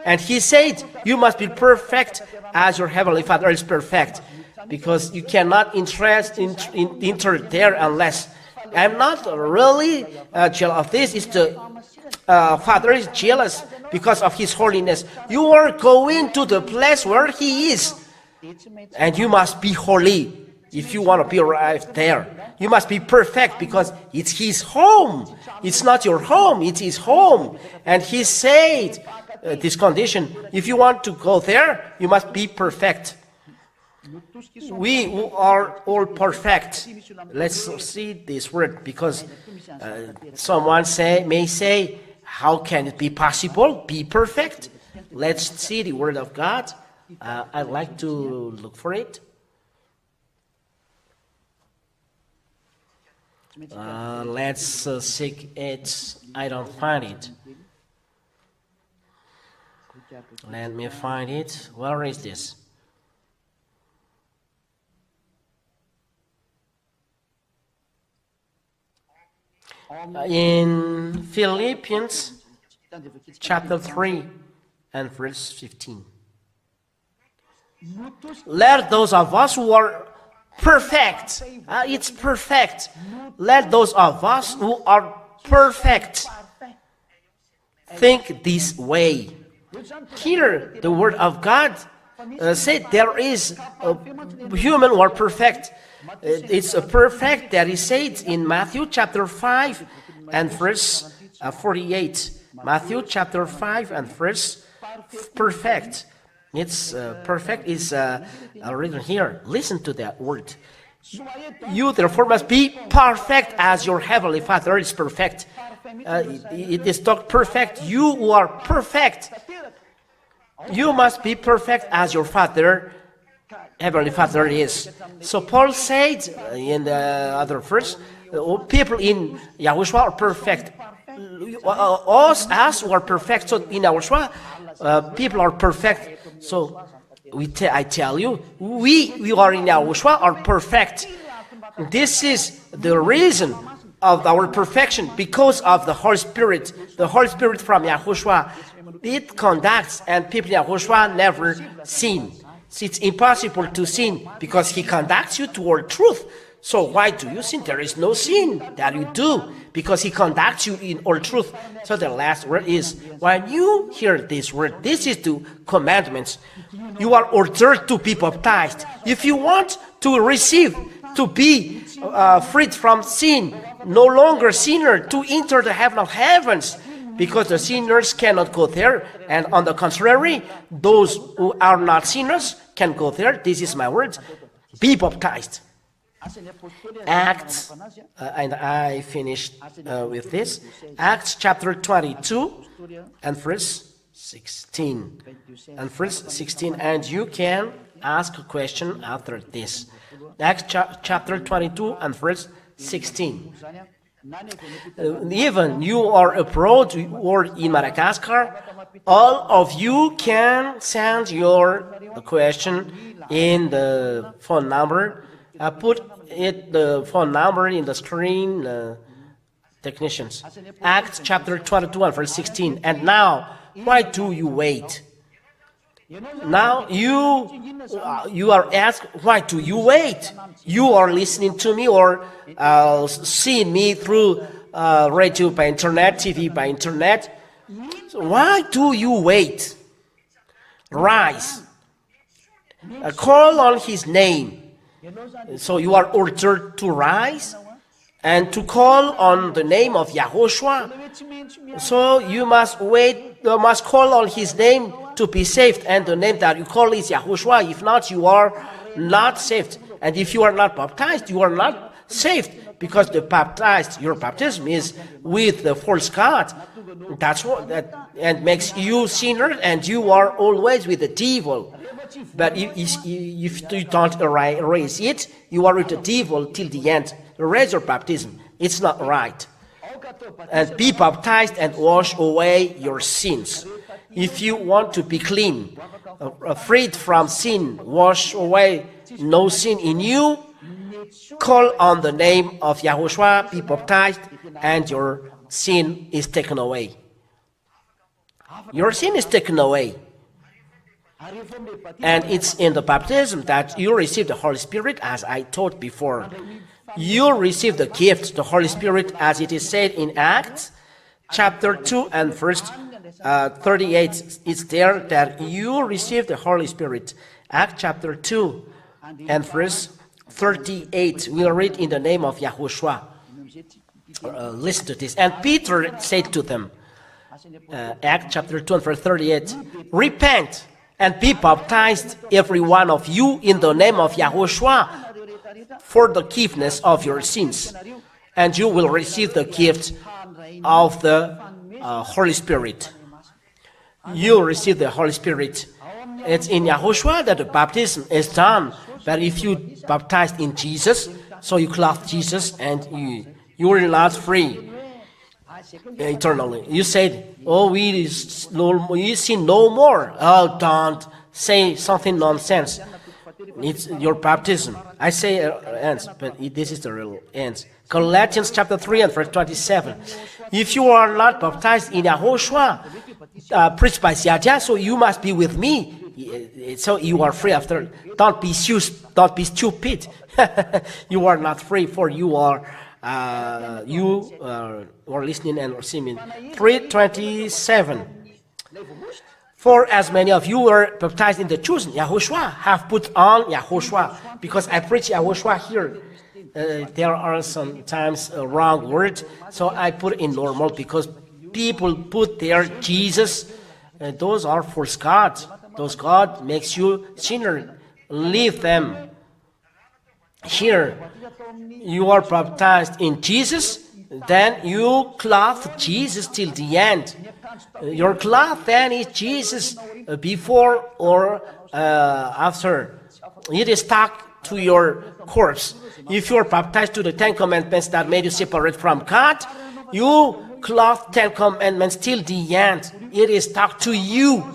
And he said, you must be perfect as your heavenly Father is perfect. Because you cannot enter there unless. I'm not really jealous of this. It's the Father is jealous because of his holiness. You are going to the place where he is. And you must be holy if you want to be arrived there. You must be perfect because it's his home. It's not your home, it's his home. And he said this condition, if you want to go there, you must be perfect. We who are all perfect. Let's see this word, because someone may say, how can it be possible? Be perfect? Let's see the word of God. I'd like to look for it. Let's seek it. I don't find it. Let me find it. Where is this? In Philippians chapter 3 and verse 15. Let those of us who are perfect, it's perfect. Let those of us who are perfect think this way. Here, the word of God said there is a human who are perfect. It's a perfect that is said in Matthew chapter 5 and verse 48. Matthew chapter 5 and verse perfect. It's perfect is written here. Listen to that word. You therefore must be perfect as your heavenly Father is perfect. It is talked perfect. You who are perfect. You must be perfect as your Father, Heavenly Father is. So Paul said in the other verse, people in YAHOSHUAH are perfect. Us who are perfect. So in YAHOSHUAH, people are perfect. So I tell you, we are in YAHOSHUAH are perfect. This is the reason of our perfection, because of the Holy Spirit. The Holy Spirit from YAHOSHUAH, it conducts, and people in YAHOSHUAH never sin. It's impossible to sin because He conducts you toward truth. So why do you sin? There is no sin that you do because He conducts you in all truth. So the last word is, when you hear this word, this is the commandments. You are ordered to be baptized. If you want to receive, to be freed from sin, no longer sinner, to enter the heaven of heavens, because the sinners cannot go there, and on the contrary, those who are not sinners can go there. This is my word. Be baptized. Acts, and I finished with this. Acts chapter 22 and verse 16. And verse 16, and you can ask a question after this. Acts chapter 22 and verse 16. Even you are abroad or in Madagascar, all of you can send your question in the phone number. Put the phone number in the screen, technicians. Acts chapter 22 and verse 16. And now, why do you wait? Now you are asked, why do you wait? You are listening to me or seeing me through radio by internet, TV by internet. So why do you wait? Rise. Call on His name. So you are ordered to rise and to call on the name of YAHOSHUAH. So you must wait, you must call on His name to be saved, and the name that you call is YAHOSHUAH. If not, you are not saved. And if you are not baptized, you are not saved, because your baptism is with the false God. That's what that and makes you sinner, and you are always with the devil. But if you don't erase it, you are with the devil till the end. Erase your baptism. It's not right. And be baptized and wash away your sins. If you want to be clean, freed from sin, wash away no sin in you, call on the name of YAHOSHUAH, be baptized, and your sin is taken away. Your sin is taken away. And it's in the baptism that you receive the Holy Spirit, as I taught before. You receive the gift, the Holy Spirit, as it is said in Acts chapter 2 and verse 38. It's there that you receive the Holy Spirit. Acts chapter 2 and verse 38. We'll read in the name of YAHOSHUAH. Listen to this. And Peter said to them, Acts chapter 2 and verse 38, repent and be baptized, every one of you, in the name of YAHOSHUAH, for the forgiveness of your sins, and you will receive the gift of the Holy Spirit. You receive the Holy Spirit. It's in YAHOSHUAH that the baptism is done. But if you baptized in Jesus, so you clothe Jesus, and you are not free eternally. You said, oh, we sin no more. Oh, don't say something nonsense. It's your baptism. I say ends, but this is the real ends. Galatians chapter 3 and verse 27. If you are not baptized in YAHOSHUAH, preached by Xiajia, so you must be with me. So you are free after. Don't be stupid. You are not free, for you are listening and receiving. 3:27. For as many of you were baptized in the chosen, YAHOSHUAH, have put on YAHOSHUAH. Because I preach YAHOSHUAH here, there are sometimes a wrong word, so I put in normal because people put their Jesus. Those are false gods. Those God makes you sinner. Leave them. Here, you are baptized in Jesus, then you clothe Jesus till the end. Your cloth then is Jesus before or after. It is stuck to your corpse. If you are baptized to the 10 Commandments that made you separate from God, you clothe 10 Commandments till the end. It is stuck to you.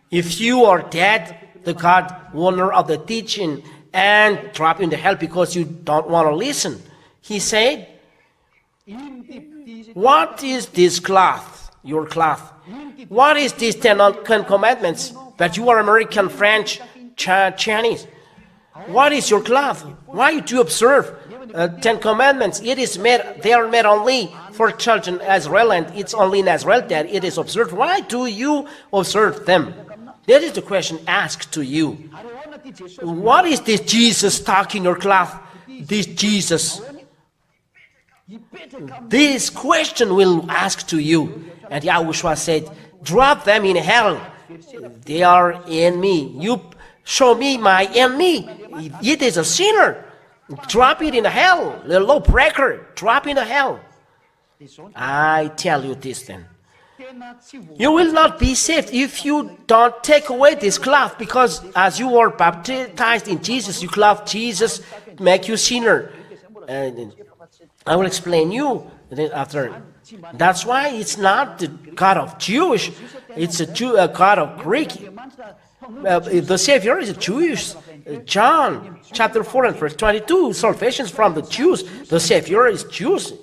If you are dead, the God owner of the teaching and drop in the hell because you don't want to listen. He said, what is this cloth, your cloth? What is these 10 Commandments? But you are American, French, Chinese. What is your cloth? Why do you observe 10 Commandments? It is made, they are made only for children Israel, and it's only in Israel that it is observed. Why do you observe them? That is the question asked to you. What is this Jesus stuck in your cloth? This Jesus. This question will ask to you. And YAHOSHUAH said, drop them in hell. They are enemy. You show me my enemy. It is a sinner. Drop it in hell. The lawbreaker. Drop in hell. I tell you this then. You will not be saved if you don't take away this cloth, because as you are baptized in Jesus, you clothe Jesus, make you sinner. And I will explain you after. That's why it's not the God of Jewish, it's a God of Greek. The Savior is Jewish. John chapter 4 and verse 22, salvation is from the Jews. The Savior is Jews.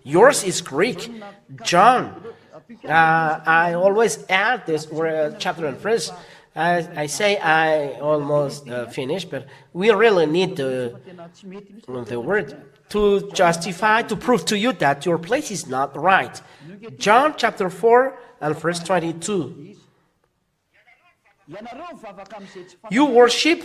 Yours is Greek. John. I always add this chapter and verse. I say I almost finished, but we really need the word to justify, to prove to you that your place is not right. John chapter 4 and verse 22. You worship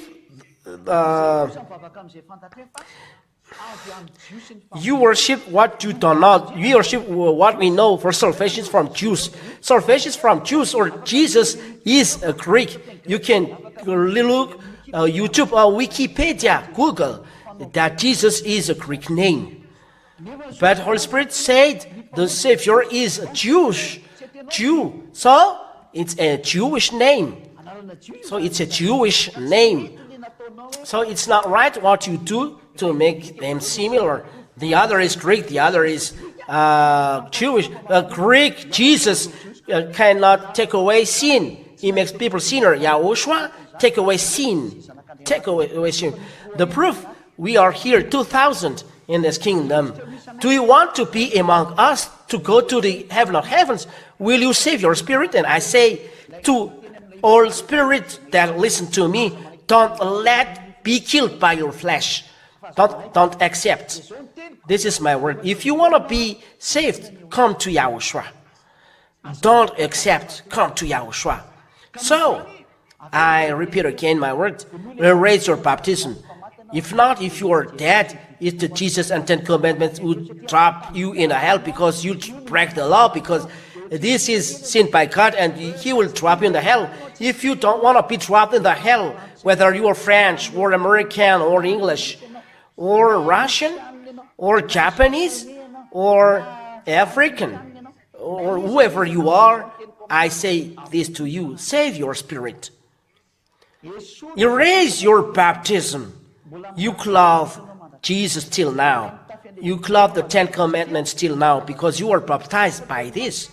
what you do not. We worship what we know, for salvation from Jews. Salvation from Jews, or Jesus is a Greek. You can look YouTube or Wikipedia, Google, that Jesus is a Greek name. But Holy Spirit said the Savior is a Jew. So it's a Jewish name. So it's a Jewish name. So it's not right what you do to make them similar. The other is Greek, the other is Jewish. Greek, Jesus cannot take away sin. He makes people sinner. YAHOSHUAH, take away sin. Take away sin. The proof, we are here 2,000 in this kingdom. Do you want to be among us to go to the heaven of heavens? Will you save your spirit? And I say to all spirits that listen to me, don't let be killed by your flesh. Don't accept. This is my word. If you want to be saved, come to YAHOSHUAH. Don't accept, come to YAHOSHUAH. So, I repeat again my word. Raise your baptism. If not, if you are dead, it's the Jesus and 10 Commandments would drop you in hell because you break the law, because this is sin by God, and He will drop you in the hell. If you don't want to be dropped in the hell, whether you are French or American or English or Russian or Japanese or African or whoever you are, I say this to you: save your spirit. Erase your baptism. You clothe Jesus till now. You clothe the 10 Commandments till now, because you are baptized by this.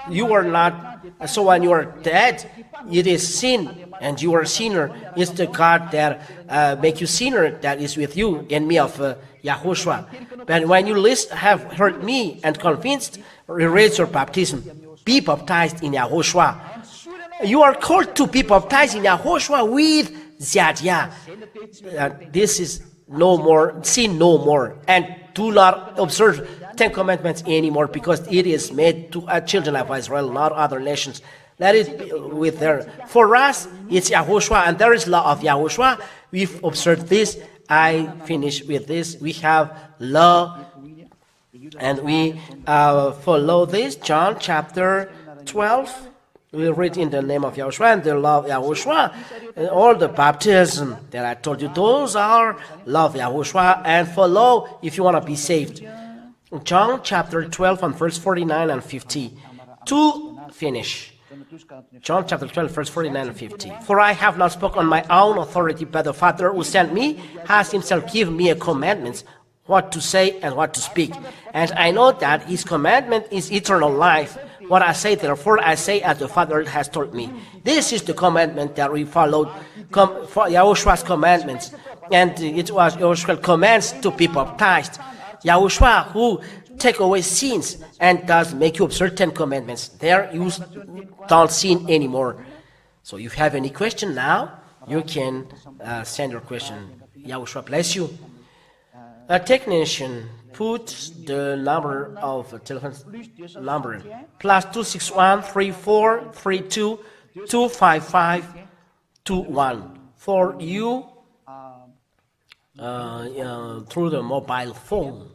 You are not, so when you are dead, it is sin, and you are a sinner. It's the God that make you sinner that is with you, enemy of YAHOSHUAH. But when you have heard me and convinced, erase your baptism. Be baptized in YAHOSHUAH. You are called to be baptized in YAHOSHUAH with Ziadia. This is no more, sin no more, and do not observe 10 Commandments anymore, because it is made to children of Israel, not other nations. Let it be with there. For us, it's YAHOSHUAH, and there is law of YAHOSHUAH. We've observed this. I finish with this. We have law, and we follow this. John chapter 12. We read in the name of YAHOSHUAH and the law of YAHOSHUAH. And all the baptism that I told you, those are law of YAHOSHUAH, and follow if you want to be saved. John chapter 12 and verse 49 and 50. To finish. John chapter 12, verse 49 and 50. For I have not spoken on my own authority, but the Father who sent me has himself given me a commandment, what to say and what to speak. And I know that his commandment is eternal life. What I say, therefore, I say as the Father has told me. This is the commandment that we followed, YAHOSHUAH's commandments. And it was YAHOSHUAH's commands to be baptized. YAHOSHUAH who take away sins and does make you observe 10 commandments. There you don't sin anymore. So if you have any question now, you can send your question. YAHOSHUAH bless you. A technician put the number of telephone number +261 3432 25521 for you through the mobile phone.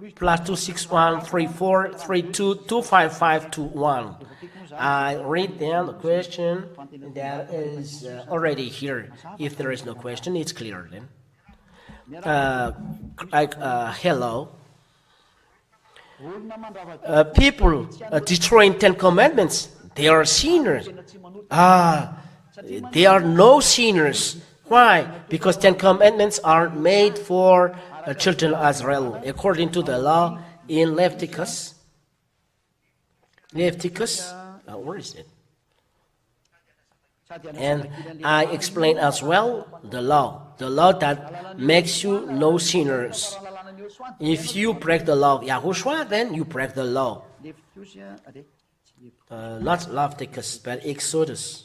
+261 3432 25521. I read down the question that is already here. If there is no question, it's clear then. Hello. People destroying 10 commandments, they are sinners. They are no sinners. Why? Because 10 commandments are made for children of Israel, according to the law in Leviticus. Where is it? And I explain as well the law that makes you no sinners. If you break the law of YAHOSHUAH, then you break the law. Not Leviticus, but Exodus.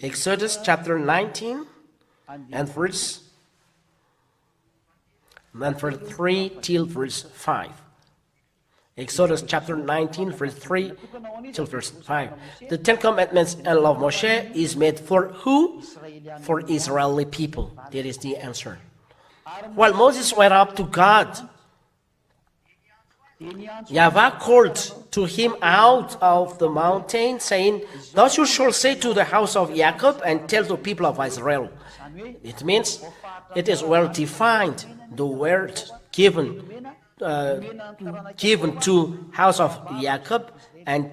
Exodus chapter 19 and verse 3 till verse 5. Exodus chapter 19, verse 3 till verse 5. The 10 Commandments and law of Moshe is made for who? For Israeli people. That is the answer. While Moses went up to God, Yahweh called to him out of the mountain, saying, "Thus you shall say to the house of Jacob and tell the people of Israel." It means it is well defined, the word given to house of Jacob and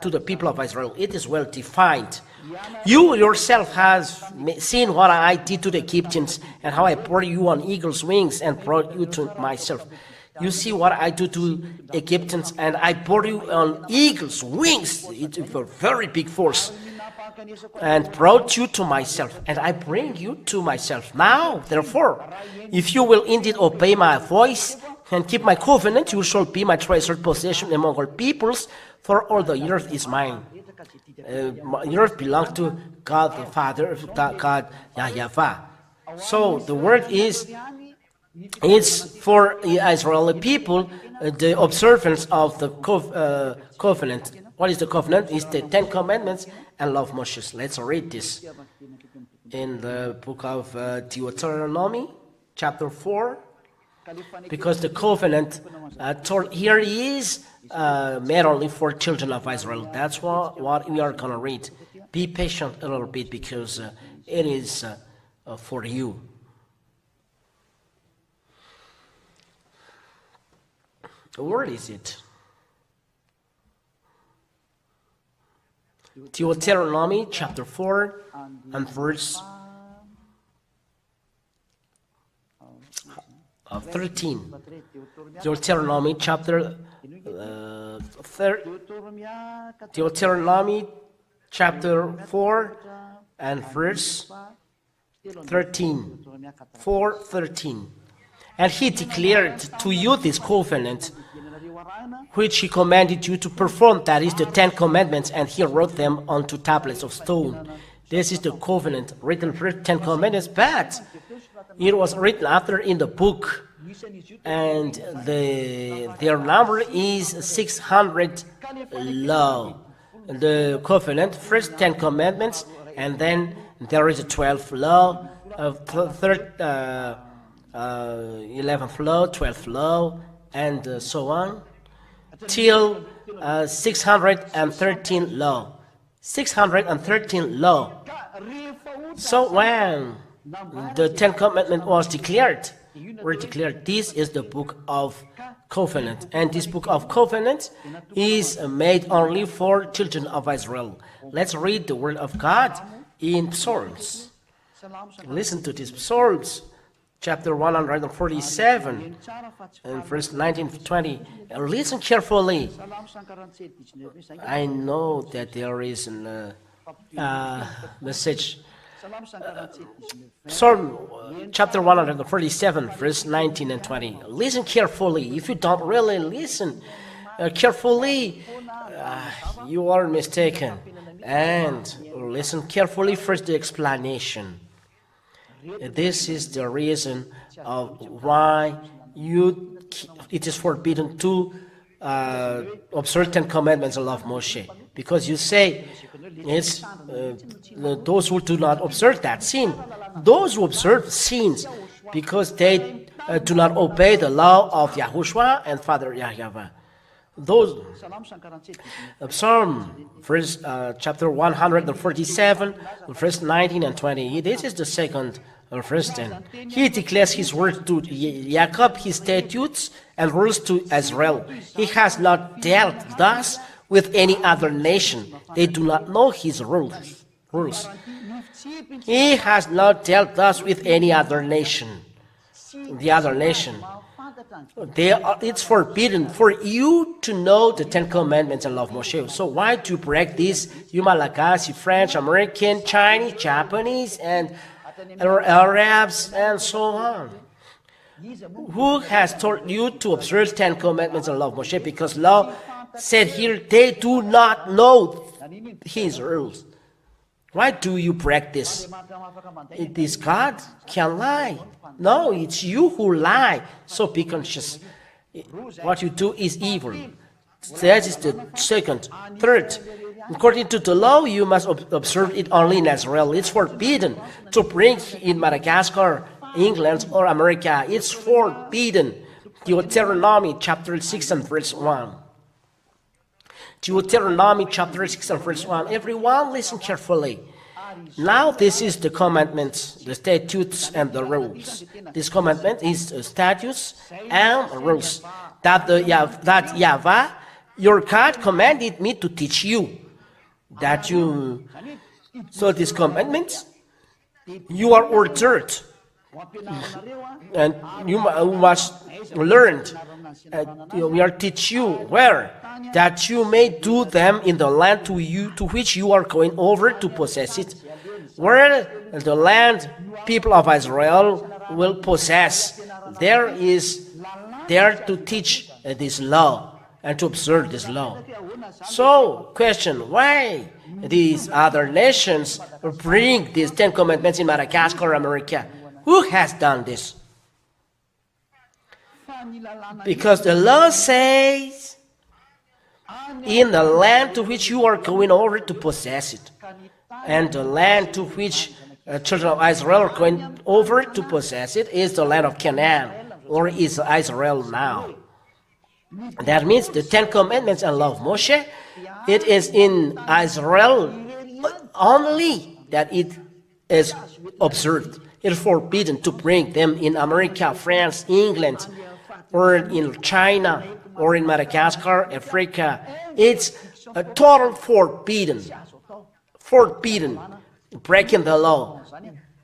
to the people of Israel. It is well defined. You yourself have seen what I did to the Egyptians and how I brought you on eagle's wings and brought you to myself. You see what I do to Egyptians, and I brought you on eagle's wings. It's a very big force. And brought you to myself, and I bring you to myself. Now, therefore, if you will indeed obey my voice and keep my covenant, you shall be my treasured possession among all peoples, for all the earth is mine. The earth belongs to God the Father, God Yahweh. So the word is, it's for Israeli people, the observance of the covenant. What is the covenant? It's the 10 Commandments and law of Moses. Let's read this in the book of Deuteronomy, chapter 4. Because the covenant here is made only for children of Israel. That's what we are going to read. Be patient a little bit, because it is for you. Where is it? Deuteronomy chapter 4 and verse 13. Deuteronomy chapter Deuteronomy chapter 4 and verse 13. 4:13. And he declared to you this covenant, which he commanded you to perform, that is the 10 Commandments, and he wrote them onto tablets of stone. This is the covenant written for 10 Commandments, but it was written after in the book and their number is 600 law. The covenant, first 10 commandments, and then there is a 12th law, 11th law, 12th law, and so on, till 613 law. 613 law. So when the 10 commandments were declared, this is the book of covenant, and this book of covenant is made only for children of Israel. Let's read the word of God in Psalms. Listen to this, Psalms chapter 147 and verse 19 to 20. Listen carefully. I know that there is a message. Psalm chapter 147 verse 19 and 20. Listen carefully. If you don't really listen carefully, you are mistaken. And listen carefully first the explanation. This is the reason of why it is forbidden to observe 10 commandments and love Moshe. Because you say it's those who do not observe that sin. Those who observe sins because they do not obey the law of YAHOSHUAH and Father Yahweh. Those Psalm chapter 147 verse 19 and 20. This is the second verse 10. He declares his word to Jacob, his statutes and rules to Israel. He has not dealt thus with any other nation. They do not know his rules. He has not dealt thus with any other nation. The other nation. It's forbidden for you to know the 10 commandments and love Moshe. So why do you break this? You Malagasy, French, American, Chinese, Japanese, and Arabs, and so on. Who has told you to observe 10 commandments and love Moshe? Because law said here, they do not know his rules. Why do you break this? It is God can lie. No, it's you who lie. So be conscious. What you do is evil. That is the second. Third, according to the law, you must observe it only in Israel. It's forbidden to bring in Madagascar, England, or America. It's forbidden. Deuteronomy chapter 6 and verse 1. Deuteronomy chapter 6 and verse 1. Everyone listen carefully. Now this is the commandments, the statutes and the rules. This commandment is statutes and rules that Yahweh, your God, commanded me to teach you. So these commandments, you are ordered, and you must learn. We are teach you where that you may do them in the land to which you are going over to possess it, where the land people of Israel will possess. There to teach this law and to observe this law. So, question: why these other nations bring these 10 commandments in Madagascar, America? Who has done this? Because the law says, in the land to which you are going over to possess it, and the land to which children of Israel are going over to possess it is the land of Canaan, or is Israel now. That means the 10 commandments and law of Moshe, it is in Israel only that it is observed. It is forbidden to bring them in America, France, England, or in China, or in Madagascar, Africa. It's a total forbidden, breaking the law.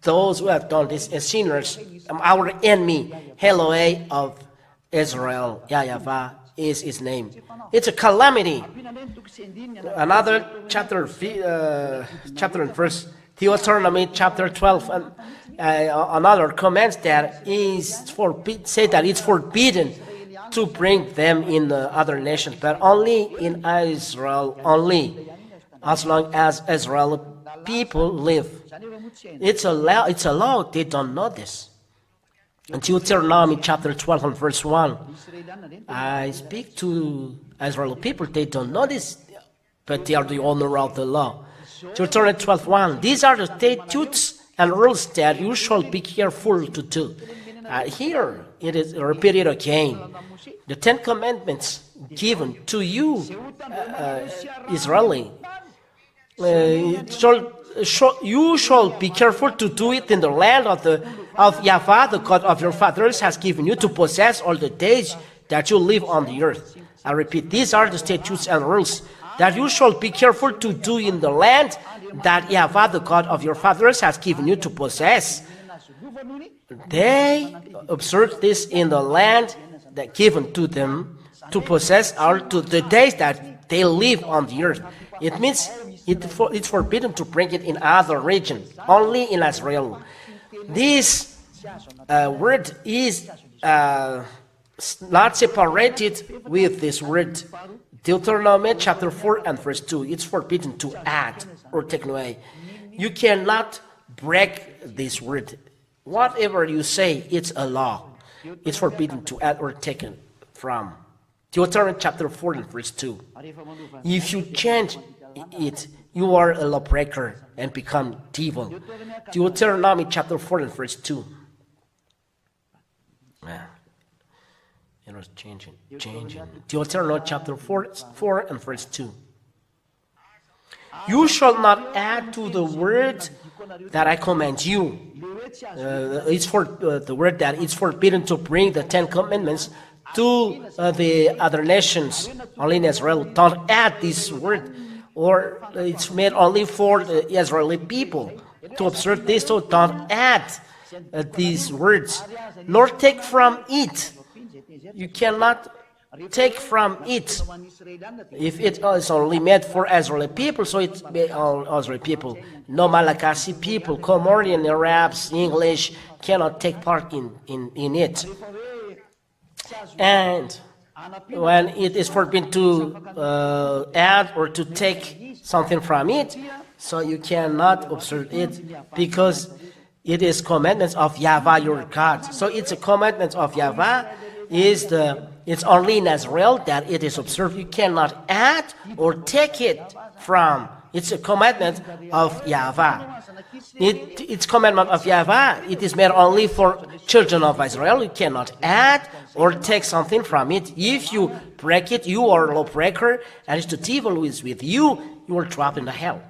Those who have done this as sinners, our enemy, Elohim of Israel, Yahweh is his name. It's a calamity. Another chapter and verse, Deuteronomy chapter 12, and another comments that say that it's forbidden to bring them in the other nations, but only in Israel, only as long as Israel people live. It's a law. They don't know this. In Deuteronomy chapter 12 and verse 1, I speak to Israeli people, they don't know this, but they are the owner of the law. Deuteronomy 12:1, these are the statutes and rules that you shall be careful to do. Here it is repeated again. The 10 Commandments given to you, Israeli. You shall be careful to do it in the land of Yahweh, the God of your fathers, has given you to possess all the days that you live on the earth. I repeat, these are the statutes and rules that you shall be careful to do in the land that Yahweh, the God of your fathers, has given you to possess. They observed this in the land that given to them to possess all to the days that they live on the earth. It means it's forbidden to bring it in other regions, only in Israel. This word is not separated with this word. Deuteronomy chapter 4 and verse 2. It's forbidden to add or take away. You cannot break this word. Whatever you say, it's a law. It's forbidden to add or take it from. Deuteronomy chapter 4 and verse 2. If you change it, you are a lawbreaker and become devil. Deuteronomy chapter 4 and verse 2. It was changing. Deuteronomy chapter 4 and verse 2. You shall not add to the word that I command you. It's for the word that it's forbidden to bring the 10 Commandments to the other nations. Only in Israel. Don't add this word, or it's made only for the Israeli people to observe this. So don't add these words, nor take from it. You cannot take from it. If it is only made for Israeli people, so it's made all Israeli people. No Malagasy people, Comorian, Arabs, English cannot take part in it. And when it is forbidden to add or to take something from it, so you cannot observe it because it is commandments of Yahweh your God. So it's a commandment of Yahweh. It's only in Israel that it is observed. You cannot add or take it from. It's a commandment of Yahweh. It's commandment of Yahweh. It is made only for children of Israel. You cannot add or take something from it. If you break it, you are a lawbreaker, and if the devil is with you, you are trapped in the hell.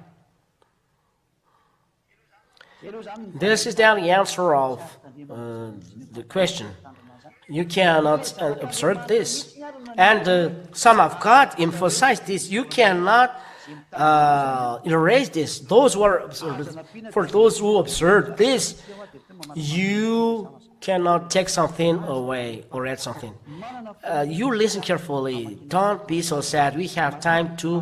This is the answer of the question. You cannot observe this. And the Son of God emphasized this. You cannot erase this. For those who observe this, you cannot take something away or add something. You listen carefully. Don't be so sad. We have time to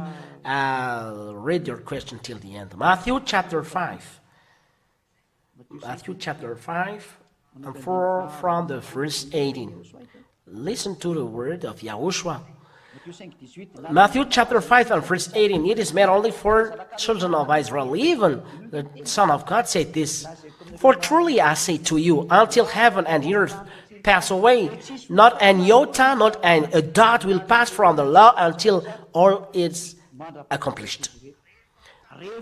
read your question till the end. Matthew chapter 5. Matthew chapter 5. And from the verse 18. Listen to the word of YAHOSHUAH. Matthew chapter 5 and verse 18. It is made only for children of Israel. Even the Son of God said this. For truly I say to you, until heaven and earth pass away, not an iota, not a dot will pass from the law until all is accomplished.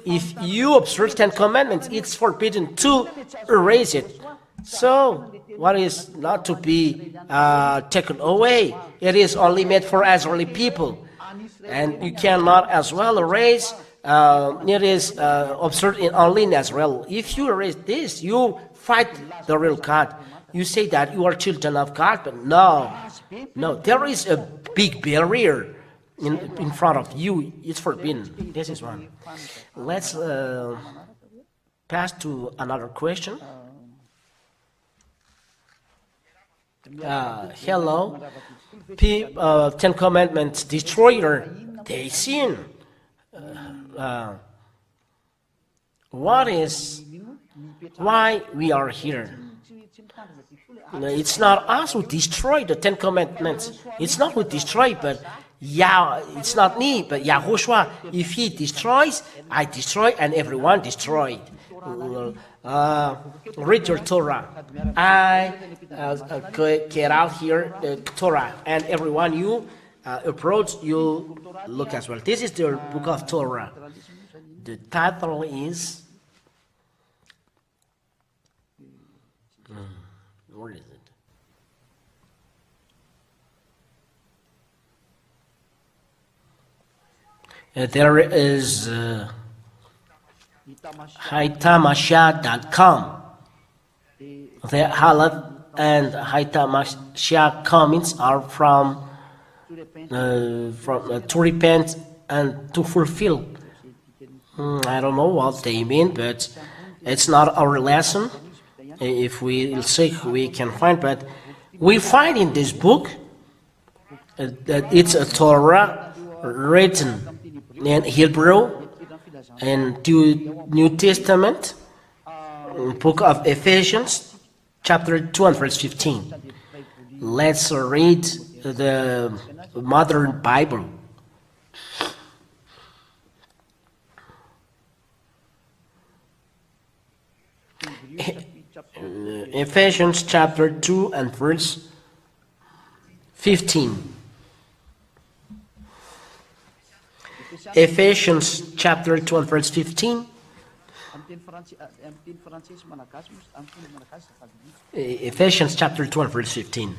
If you observe 10 commandments, it's forbidden to erase it. So, what is not to be taken away? It is only made for Israeli people. And you cannot as well erase, it is observed only in Israel. If you erase this, you fight the real God. You say that you are children of God, but no, there is a big barrier in front of you. It's forbidden. This is one. Let's pass to another question. Hello. 10 Commandments destroyer, they sin. Why we are here? It's not us who destroy the 10 Commandments. It's not who destroy, but it's not me, but YAHOSHUAH. If he destroys, I destroy, and everyone destroyed. read your Torah. I get out here the Torah, and everyone you approach, you look as well. This is the book of Torah. The title is where is it? There is YAHOSHUAH.com. The Halaf and YAHOSHUAH comments are from to repent and to fulfill. I don't know what they mean, but it's not our lesson. If we seek, we can find. But we find in this book that it's a Torah written in Hebrew and New Testament, book of Ephesians, chapter 2 and verse 15. Let's read the modern Bible. Ephesians chapter 2 and verse 15. Ephesians chapter 2 and verse 15. Ephesians chapter 2 and verse 15.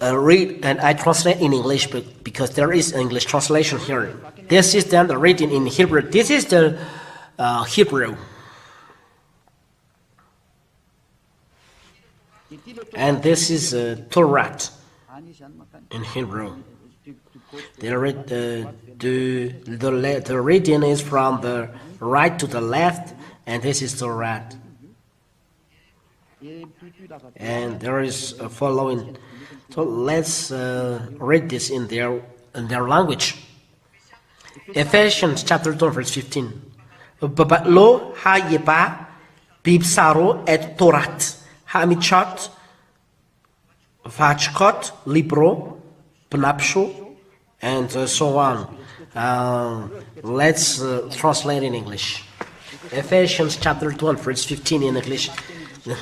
Read, and I translate in English because there is an English translation here. This is then the reading in Hebrew. This is the Hebrew. And this is Torah in Hebrew. The reading is from the right to the left, and this is Torah. And there is a following. So let's read this in their language. Ephesians chapter 2 verse 15. Lo hayeba bibsaro et torat hamichot vachkot libro pnapsho, and so on. Let's translate in English. Ephesians chapter 2 verse 15 in English.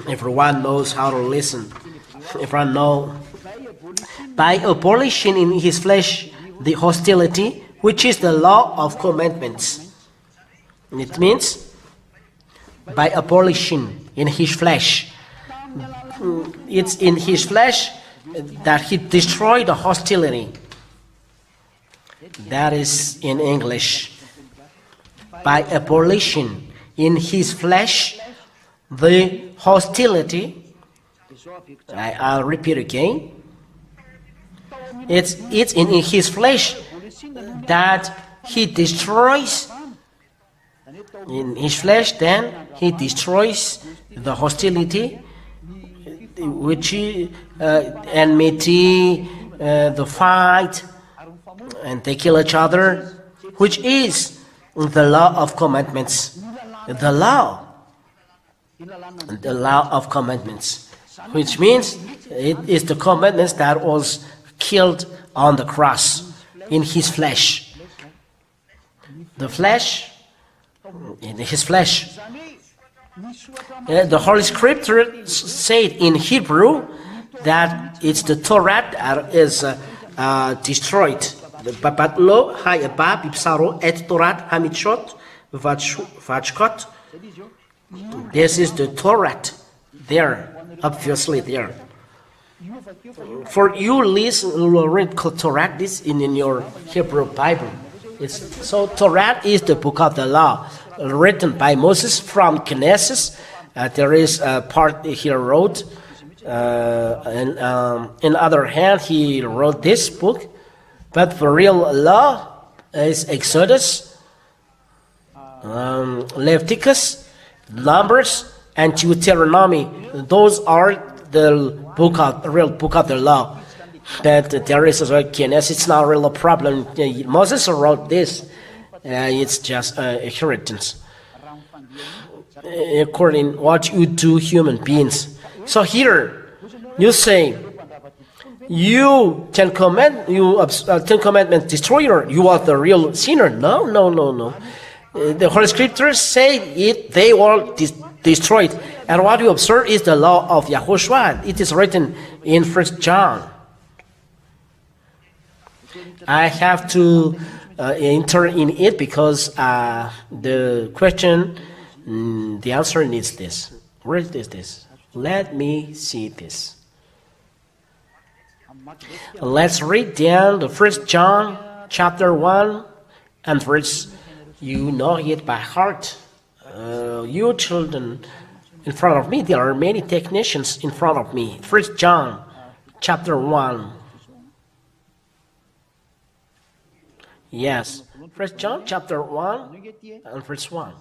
Everyone knows how to listen. Everyone knows. By abolishing in his flesh the hostility, which is the law of commandments. It means by abolishing in his flesh. It's in his flesh that he destroyed the hostility. That is in English. By abolishing in his flesh the hostility. I'll repeat again. It's in his flesh that he destroys. In his flesh, then he destroys the hostility, which is enmity, the fight, and they kill each other, which is the law of commandments. The law of commandments, which means it is the commandments that was killed on the cross in his flesh. The flesh, in his flesh. The Holy Scripture said in Hebrew that it's the Torah that is destroyed. Lo hayeba bibsaro et torat hamichot vachkot. This is the Torah there, obviously there. For you read Torah, this in your Hebrew Bible. So Torah is the book of the law written by Moses from Genesis. There is a part he wrote, and in other hand he wrote this book. But the real law is Exodus, Leviticus, Numbers, and Deuteronomy. Those are the real book of the law. But there is a Genesis. It's not really a problem. Moses wrote this. It's just inheritance, according what you do, human beings. So here, you say, you Ten Commandments destroyer. You are the real sinner. No. The Holy Scriptures say it, they will destroy it. And what we observe is the law of YAHOSHUAH. It is written in 1 John. I have to enter in it because the question, the answer needs this. Where is this? Let me see this. Let's read down the 1 John chapter 1 and verse. You know it by heart. You children in front of me, there are many technicians in front of me. 1 John chapter 1. Yes, 1 John chapter 1 and verse 1.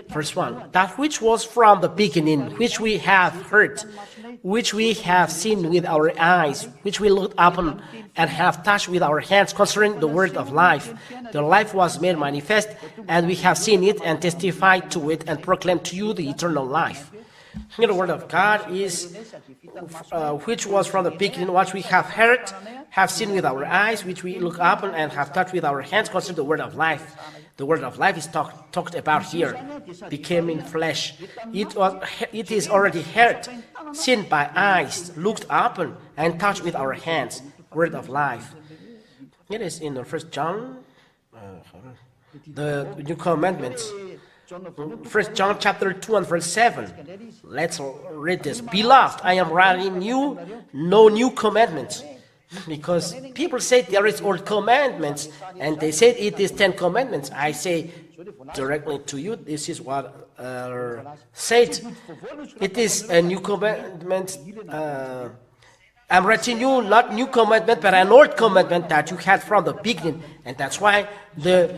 Verse 1, that which was from the beginning, which we have heard, which we have seen with our eyes, which we looked upon and have touched with our hands concerning the word of life. The life was made manifest, and we have seen it and testified to it and proclaimed to you the eternal life. Here the word of God is, which was from the beginning, what we have heard, have seen with our eyes, which we look upon and have touched with our hands concerning the word of life. The word of life is talked about here, becoming flesh. It is already heard, seen by eyes, looked upon, and touched with our hands. Word of life. It is in the 1 John, the new commandments. 1 John chapter 2 and verse 7. Let's read this. Beloved, I am writing you no new commandments. Because people say there is old commandments, and they say it is 10 commandments. I say directly to you, this is what said. It is a new commandment. I'm writing you not new commandment, but an old commandment that you had from the beginning. And that's why the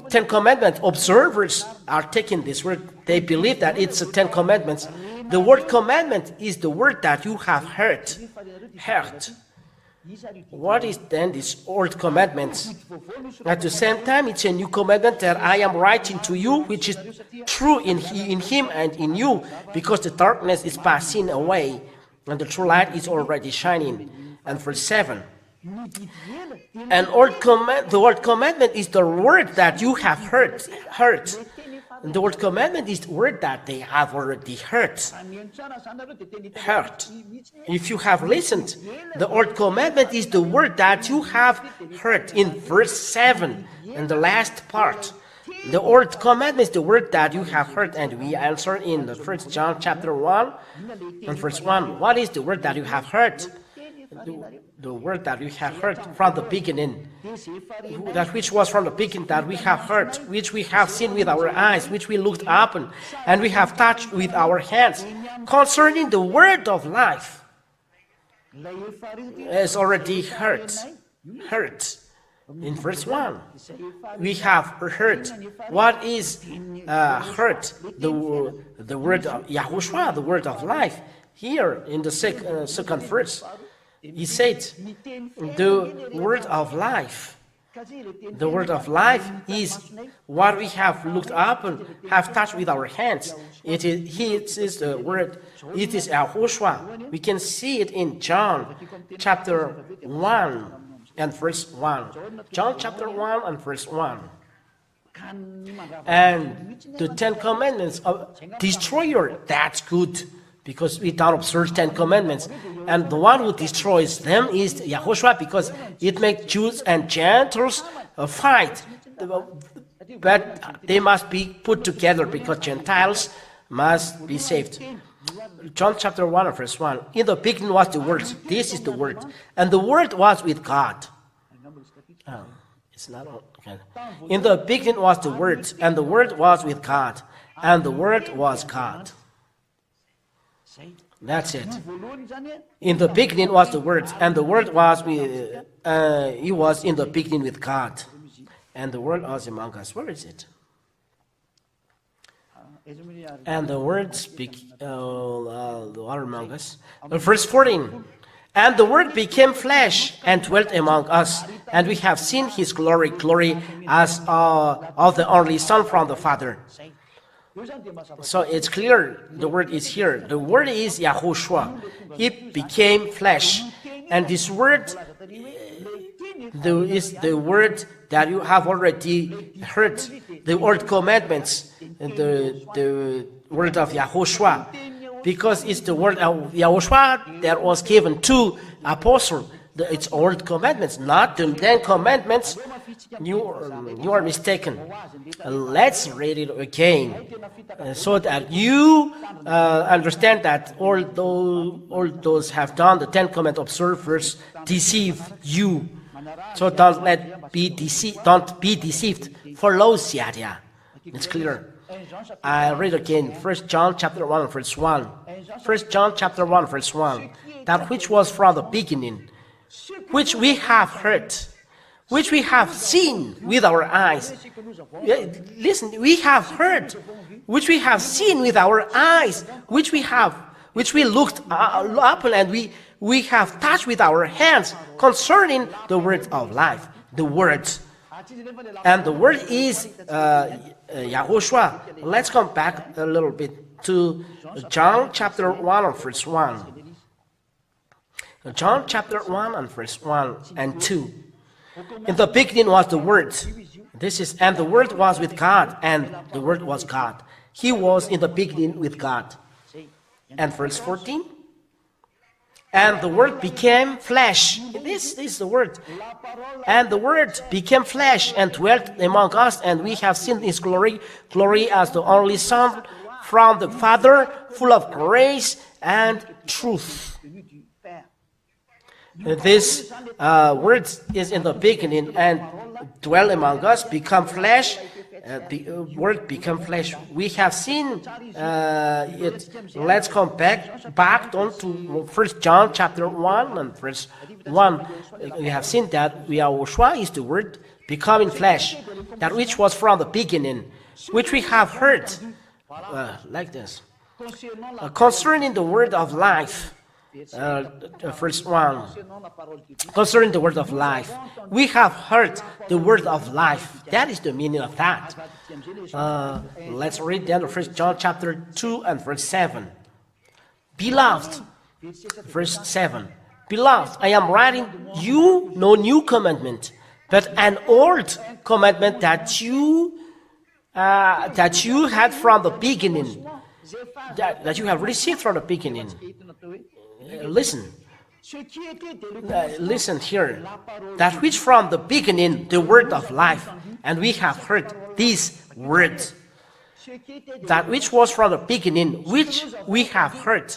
10 commandment observers are taking this word. They believe that it's the 10 commandments. The word commandment is the word that you have heard. What is then this old commandments? At the same time, it's a new commandment that I am writing to you, which is true in him and in you, because the darkness is passing away, and the true light is already shining. And verse 7. The old commandment is the word that you have heard. And the word commandment is the word that they have already heard. If you have listened, the old commandment is the word that you have heard in verse 7, in the last part. The old commandment is the word that you have heard, and we answer in the 1 John chapter 1 and verse 1. What is the word that you have heard? The word that we have heard from the beginning, that which was from the beginning that we have heard, which we have seen with our eyes, which we looked upon, and we have touched with our hands, concerning the word of life, is already heard. In verse 1, we have heard. What is heard? The word of YAHOSHUAH, the word of life. Here in the second verse, he said, the word of life. The word of life is what we have looked up and have touched with our hands. It is the word. It is YAHOSHUAH. We can see it in John chapter 1 and verse 1. John chapter 1 and verse 1. And the 10 commandments of destroyer, that's good, because we don't observe 10 commandments. And the one who destroys them is YAHOSHUAH, because it makes Jews and Gentiles fight. But they must be put together, because Gentiles must be saved. John chapter 1 verse 1. In the beginning was the Word. This is the Word. And the Word was with God. It's not okay. In the beginning was the Word, and the Word was with God, and the Word was God. That's it. In the beginning was the Word, and the Word was with, he was in the beginning with God, and the Word was among us. Where is it? And the Word are among us. Verse 14. And the Word became flesh and dwelt among us, and we have seen his glory, glory as of the only Son from the Father. So it's clear, the word is here. The word is YAHOSHUAH. He became flesh. And this word is the word that you have already heard. The word commandments, the word of YAHOSHUAH. Because it's the word of YAHOSHUAH that was given to apostle. It's old commandments, not the 10 commandments. You are mistaken. Let's read it again so that you understand that all those have done the 10 command observers deceive you. So don't be deceived. Follow Xiadia. It's clear. I read again 1 John chapter 1 verse 1. 1 John chapter 1 verse 1. That which was from the beginning, which we have heard, which we have seen with our eyes. Listen, we have heard, which we have seen with our eyes, which we looked upon and we have touched with our hands concerning the word of life, the word. And the word is YAHOSHUAH. Let's come back a little bit to John chapter 1 and verse 1. John chapter 1 and verse 1 and 2. In the beginning was the Word. And the Word was with God, and the Word was God. He was in the beginning with God. And verse 14. And the Word became flesh. This is the Word. And the Word became flesh and dwelt among us, and we have seen His glory as the only Son from the Father, full of grace and truth. This word is in the beginning and dwell among us, become flesh. The word become flesh. We have seen it. Let's come back on to 1 John chapter 1 and verse 1. We have seen that YAHOSHUAH is the word becoming flesh, that which was from the beginning, which we have heard, like this, concerning the word of life. Verse 1. Concerning the word of life, we have heard the word of life. That is the meaning of that. Let's read then 1 John chapter 2 and verse 7. Beloved, verse 7. Beloved, I am writing you no new commandment, but an old commandment that you had from the beginning, that you have received from the beginning. Listen here. That which from the beginning, the word of life, and we have heard these words. That which was from the beginning, which we have heard.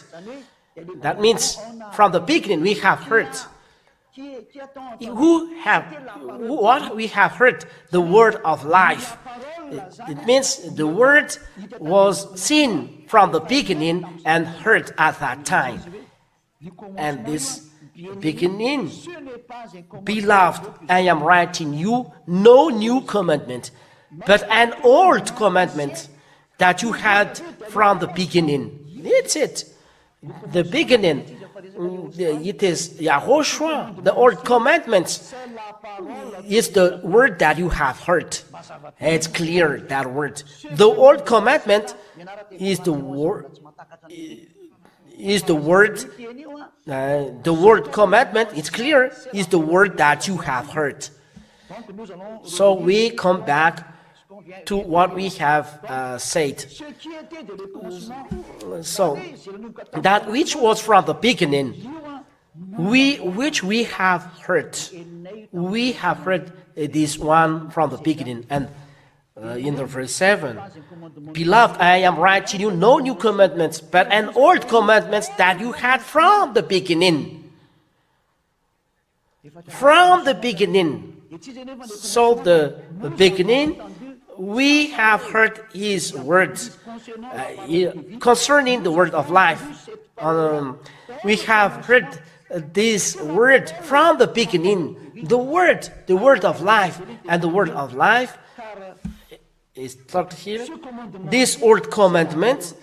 That means from the beginning we have heard. What we have heard? The word of life. It means the word was seen from the beginning and heard at that time. And this beginning, beloved, I am writing you no new commandment, but an old commandment that you had from the beginning. It's it. The beginning. It is YAHOSHUAH. The old commandments is the word that you have heard. It's clear, that word. The old commandment is the word. The word commandment, it's clear, is the word that you have heard. So we come back to what we have said. So that which was from the beginning, which we have heard this one from the beginning. And in the verse 7, beloved, I am writing you no new commandments, but an old commandments that you had from the beginning. From the beginning. So the beginning, we have heard His words concerning the word of life. We have heard this word from the beginning. The word of life, and the word of life is taught here. This old commandment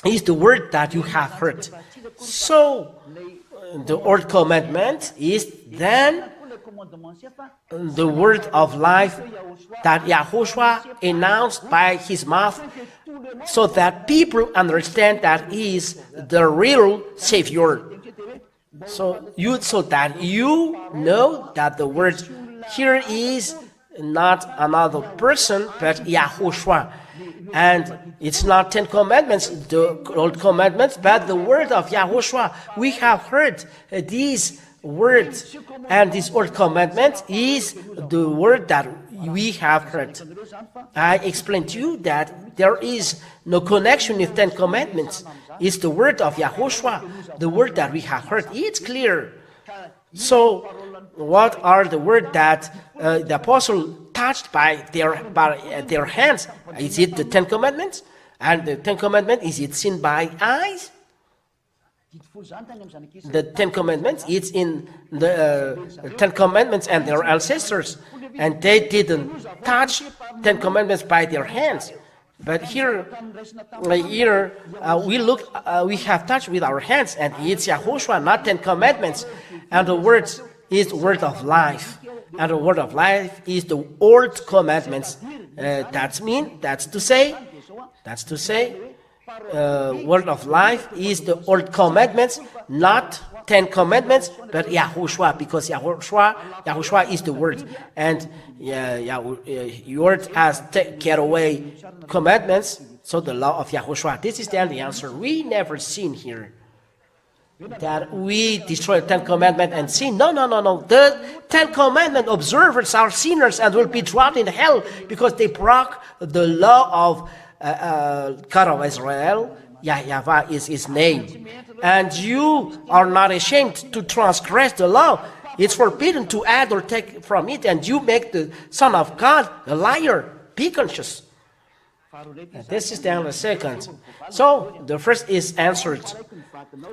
is the word that you have heard. So the old commandment is then the word of life that YAHOSHUAH announced by His mouth so that people understand that He is the real Savior. So that you know that the word here is not another person, but YAHOSHUAH. And it's not 10 commandments, the old commandments, but the word of YAHOSHUAH. We have heard these words, and this old commandment is the word that we have heard. I explained to you that there is no connection with 10 commandments. It's the word of YAHOSHUAH, the word that we have heard. It's clear. So, what are the words that the apostle touched by their hands? Is it the 10 commandments? And the 10 commandments, is it seen by eyes? The 10 commandments, it's in the 10 commandments and their ancestors, and they didn't touch 10 commandments by their hands. But here we have touched with our hands, and it's YAHOSHUAH, not 10 commandments. And the word is the word of life, and the word of life is the old commandments. That's to say, word of life is the old commandments, not 10 commandments, but YAHOSHUAH, because YAHOSHUAH is the word, and word has taken away commandments, so the law of YAHOSHUAH. This is then the answer. We never seen here that we destroy 10 commandments and sin. No. The 10 commandment observers are sinners and will be dropped in hell because they broke the law of God of Israel. Yahweh is His name. And you are not ashamed to transgress the law. It's forbidden to add or take from it, and you make the Son of God a liar. Be conscious. And this is then the second. So the first is answered.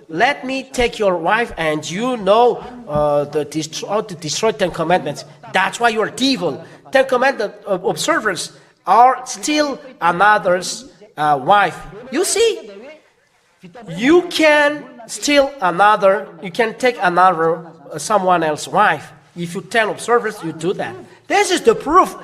Let me take your wife, and you know how to destroy 10 commandments. That's why you are evil. 10 commandment observers are still another's wife. You see, you can steal another, you can take another, someone else's wife. If you 10 observers, you do that. This is the proof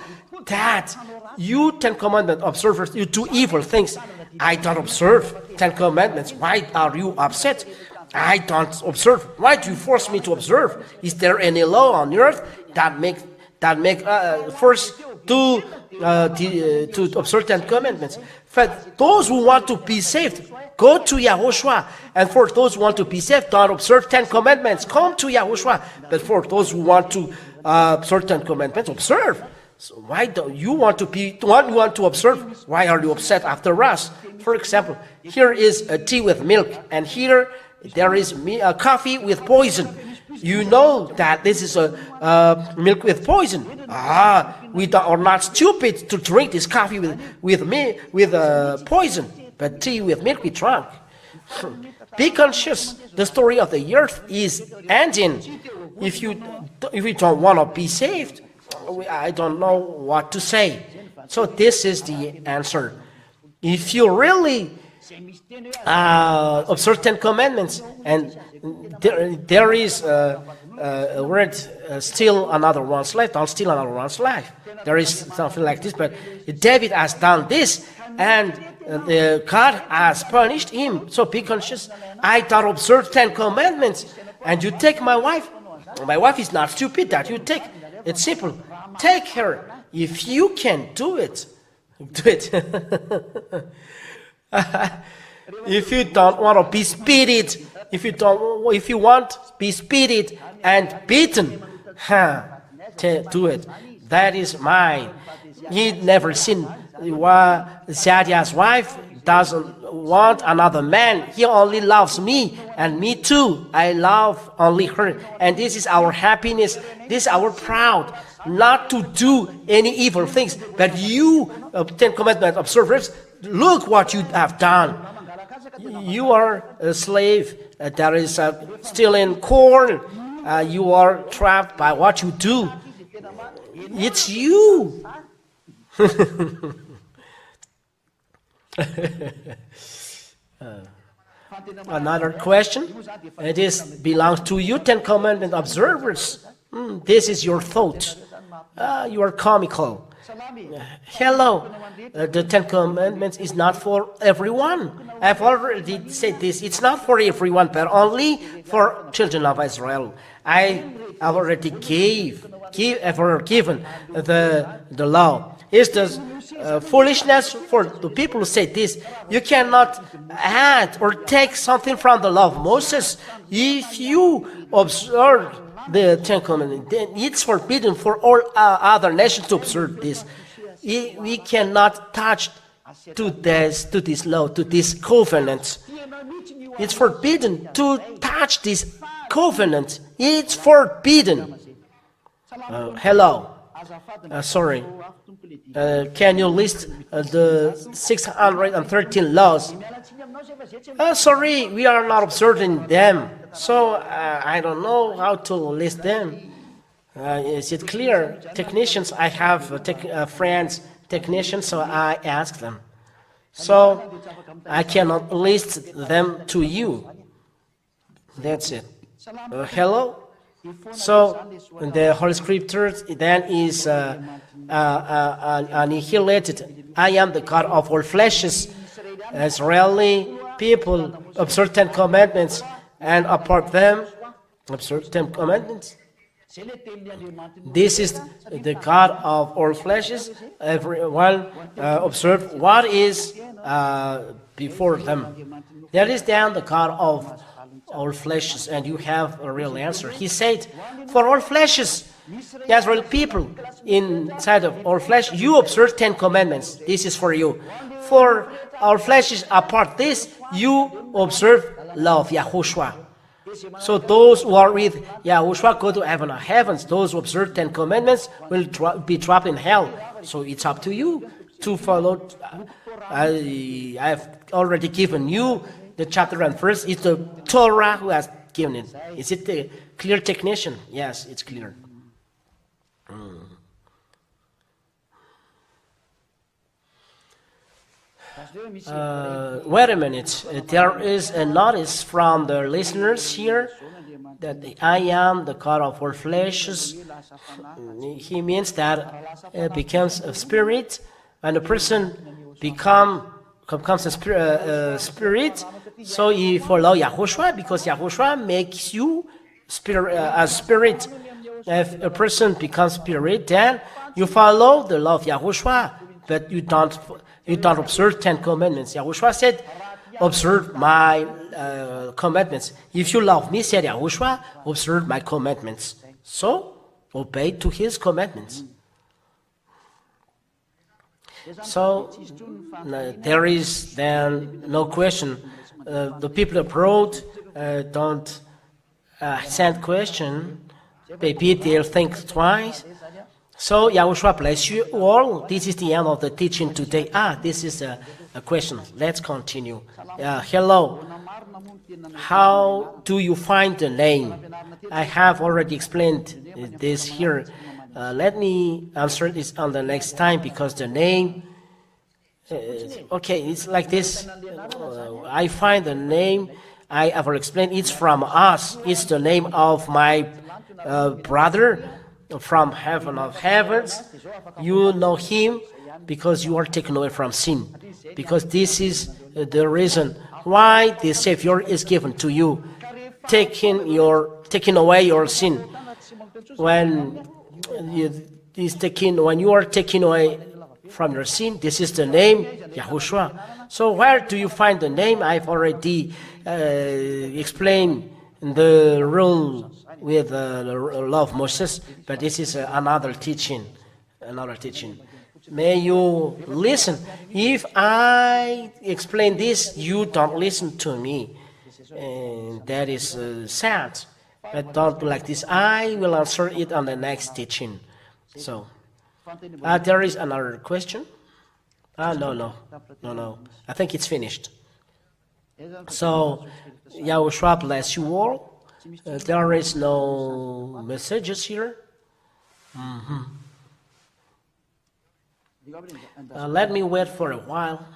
that you 10 commandment observers, you do evil things. I don't observe 10 commandments. Why are you upset? I don't observe. Why do you force me to observe? Is there any law on earth that make first to observe 10 commandments? For those who want to be saved, go to YAHOSHUAH. And for those who want to be saved, don't observe 10 commandments. Come to YAHOSHUAH. But for those who want to observe 10 commandments, observe. So why don't you want to observe? Why are you upset after us? For example, here is a tea with milk, and here there is a coffee with poison. You know that this is a milk with poison. We are not stupid to drink this coffee with poison, but tea with milk we drank. Be conscious. The story of the earth is ending. If you don't want to be saved, I don't know what to say. So this is the answer. If you really observe 10 commandments, and there is a word, steal another one's life, don't steal another one's life. There is something like this, but David has done this, and God has punished him. So be conscious. I don't observe 10 commandments, and you take my wife. My wife is not stupid that you take. It's simple. Take her. If you can do it, do it. If you don't want to be spitted, if you want to be spitted and beaten, do it. That is mine. He never seen Sadia's wife doesn't want another man. He only loves me, and me too. I love only her, and this is our happiness. This is our proud. Not to do any evil things, but you, 10 commandment observers, look what you have done. You are a slave that is stealing corn. You are trapped by what you do. It's you. Another question. It belongs to you, 10 commandment observers. This is your thought. You are comical. Hello, the Ten Commandments is not for everyone. I've already said this. It's not for everyone, but only for children of Israel. I already given the law. It's the foolishness for the people who say this. You cannot add or take something from the law of Moses. If you observe the Ten Commandments, then it's forbidden for all other nations to observe this. We cannot touch to this law, to this covenant. It's forbidden to touch this covenant. It's forbidden. Hello. Sorry. Can you list the 613 laws? Sorry, we are not observing them. So I don't know how to list them. Is it clear? Technicians, I have friends, technicians, so I ask them. So I cannot list them to you. That's it. Hello? So the Holy Scripture then is annihilated. I am the God of all fleshes. Israeli people observe 10 commandments, and apart them, observe 10 commandments. This is the God of all fleshes. Everyone observe what is before them. That is then the God of all fleshes, and you have a real answer. He said, for all fleshes, Israel people inside of all flesh, you observe 10 commandments. This is for you. For our fleshes apart this, you observe law of YAHOSHUAH. So those who are with YAHOSHUAH go to heavens. Those who observe 10 commandments will be dropped in hell. So it's up to you to follow. I have already given you the chapter and verse. It's the Torah who has given it. Is it the clear, technician? Yes, it's clear. Wait a minute. There is a notice from the listeners here that I am the God of all fleshes. He means that it becomes a spirit, and a person becomes a spirit. So you follow YAHOSHUAH because YAHOSHUAH makes you a spirit. If a person becomes spirit, then you follow the law of YAHOSHUAH, but you don't observe 10 commandments. YAHOSHUAH said, observe my commandments. If you love me, said YAHOSHUAH, observe my commandments. So, obey to his commandments. So, there is then no question. The people abroad don't send question. Maybe they'll think twice. So, YAHOSHUAH bless you all. This is the end of the teaching today. This is a question. Let's continue. Hello. How do you find the name? I have already explained this here. Let me answer this on the next time because the name, okay, it's like this. I find the name, I ever explained, it's from us. It's the name of my brother from heaven of heavens. You know him because you are taken away from sin. Because this is the reason why the Savior is given to you, taking away your sin. When you are taken away from your sin, this is the name YAHOSHUAH. So where do you find the name? I've already explained the rule with the law of Moses, but this is another teaching. May you listen. If I explain this, you don't listen to me. And that is sad. But don't do like this. I will answer it on the next teaching. So, there is another question. No. I think it's finished. So, YAHOSHUAH bless you all. There is no messages here. Let me wait for a while.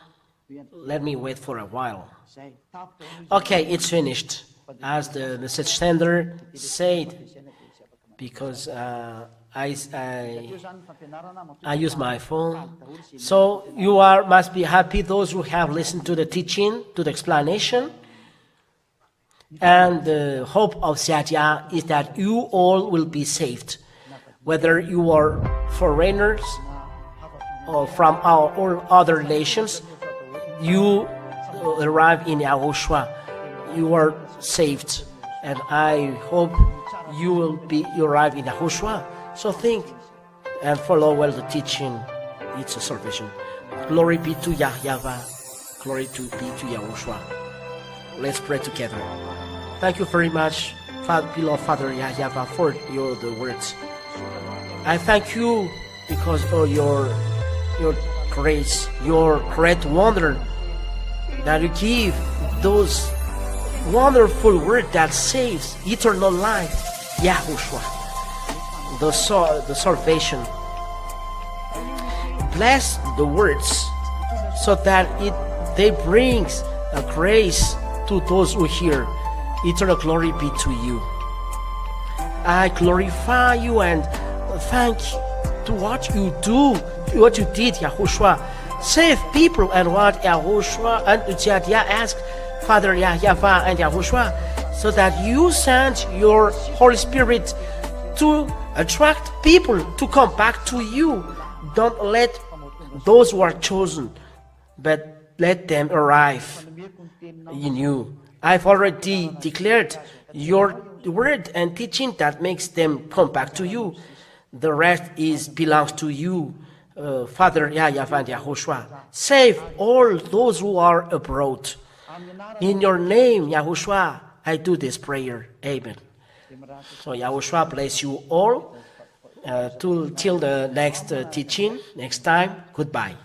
Okay, it's finished. As the message sender said, because I use my phone. So you must be happy, those who have listened to the teaching, to the explanation. And the hope of YAHOSHUAH is that you all will be saved, whether you are foreigners or from all other nations. You arrive in YAHOSHUAH, you are saved, and I hope you arrive in YAHOSHUAH. So think and follow well the teaching. It's a salvation. Glory be to Yahweh. Glory be to YAHOSHUAH. Let's pray together. Thank you very much, beloved Father Yahweh, for the words. I thank you because of your grace, your great wonder that you give, those wonderful words that saves eternal life, YAHOSHUAH, the salvation. Bless the words so that they brings a grace to those who hear. Eternal glory be to you. I glorify you and thank you to what you do, what you did, YAHOSHUAH. Save people, and what YAHOSHUAH and YAHOSHUAH asked Father Yahweh and YAHOSHUAH, so that you sent your Holy Spirit to attract people to come back to you. Don't let those who are chosen, but let them arrive in you. I've already declared your word and teaching that makes them come back to you. The rest belongs to you, Father Yahweh and YAHOSHUAH. Save all those who are abroad. In your name, YAHOSHUAH, I do this prayer. Amen. So YAHOSHUAH bless you all. Till the next teaching, next time. Goodbye.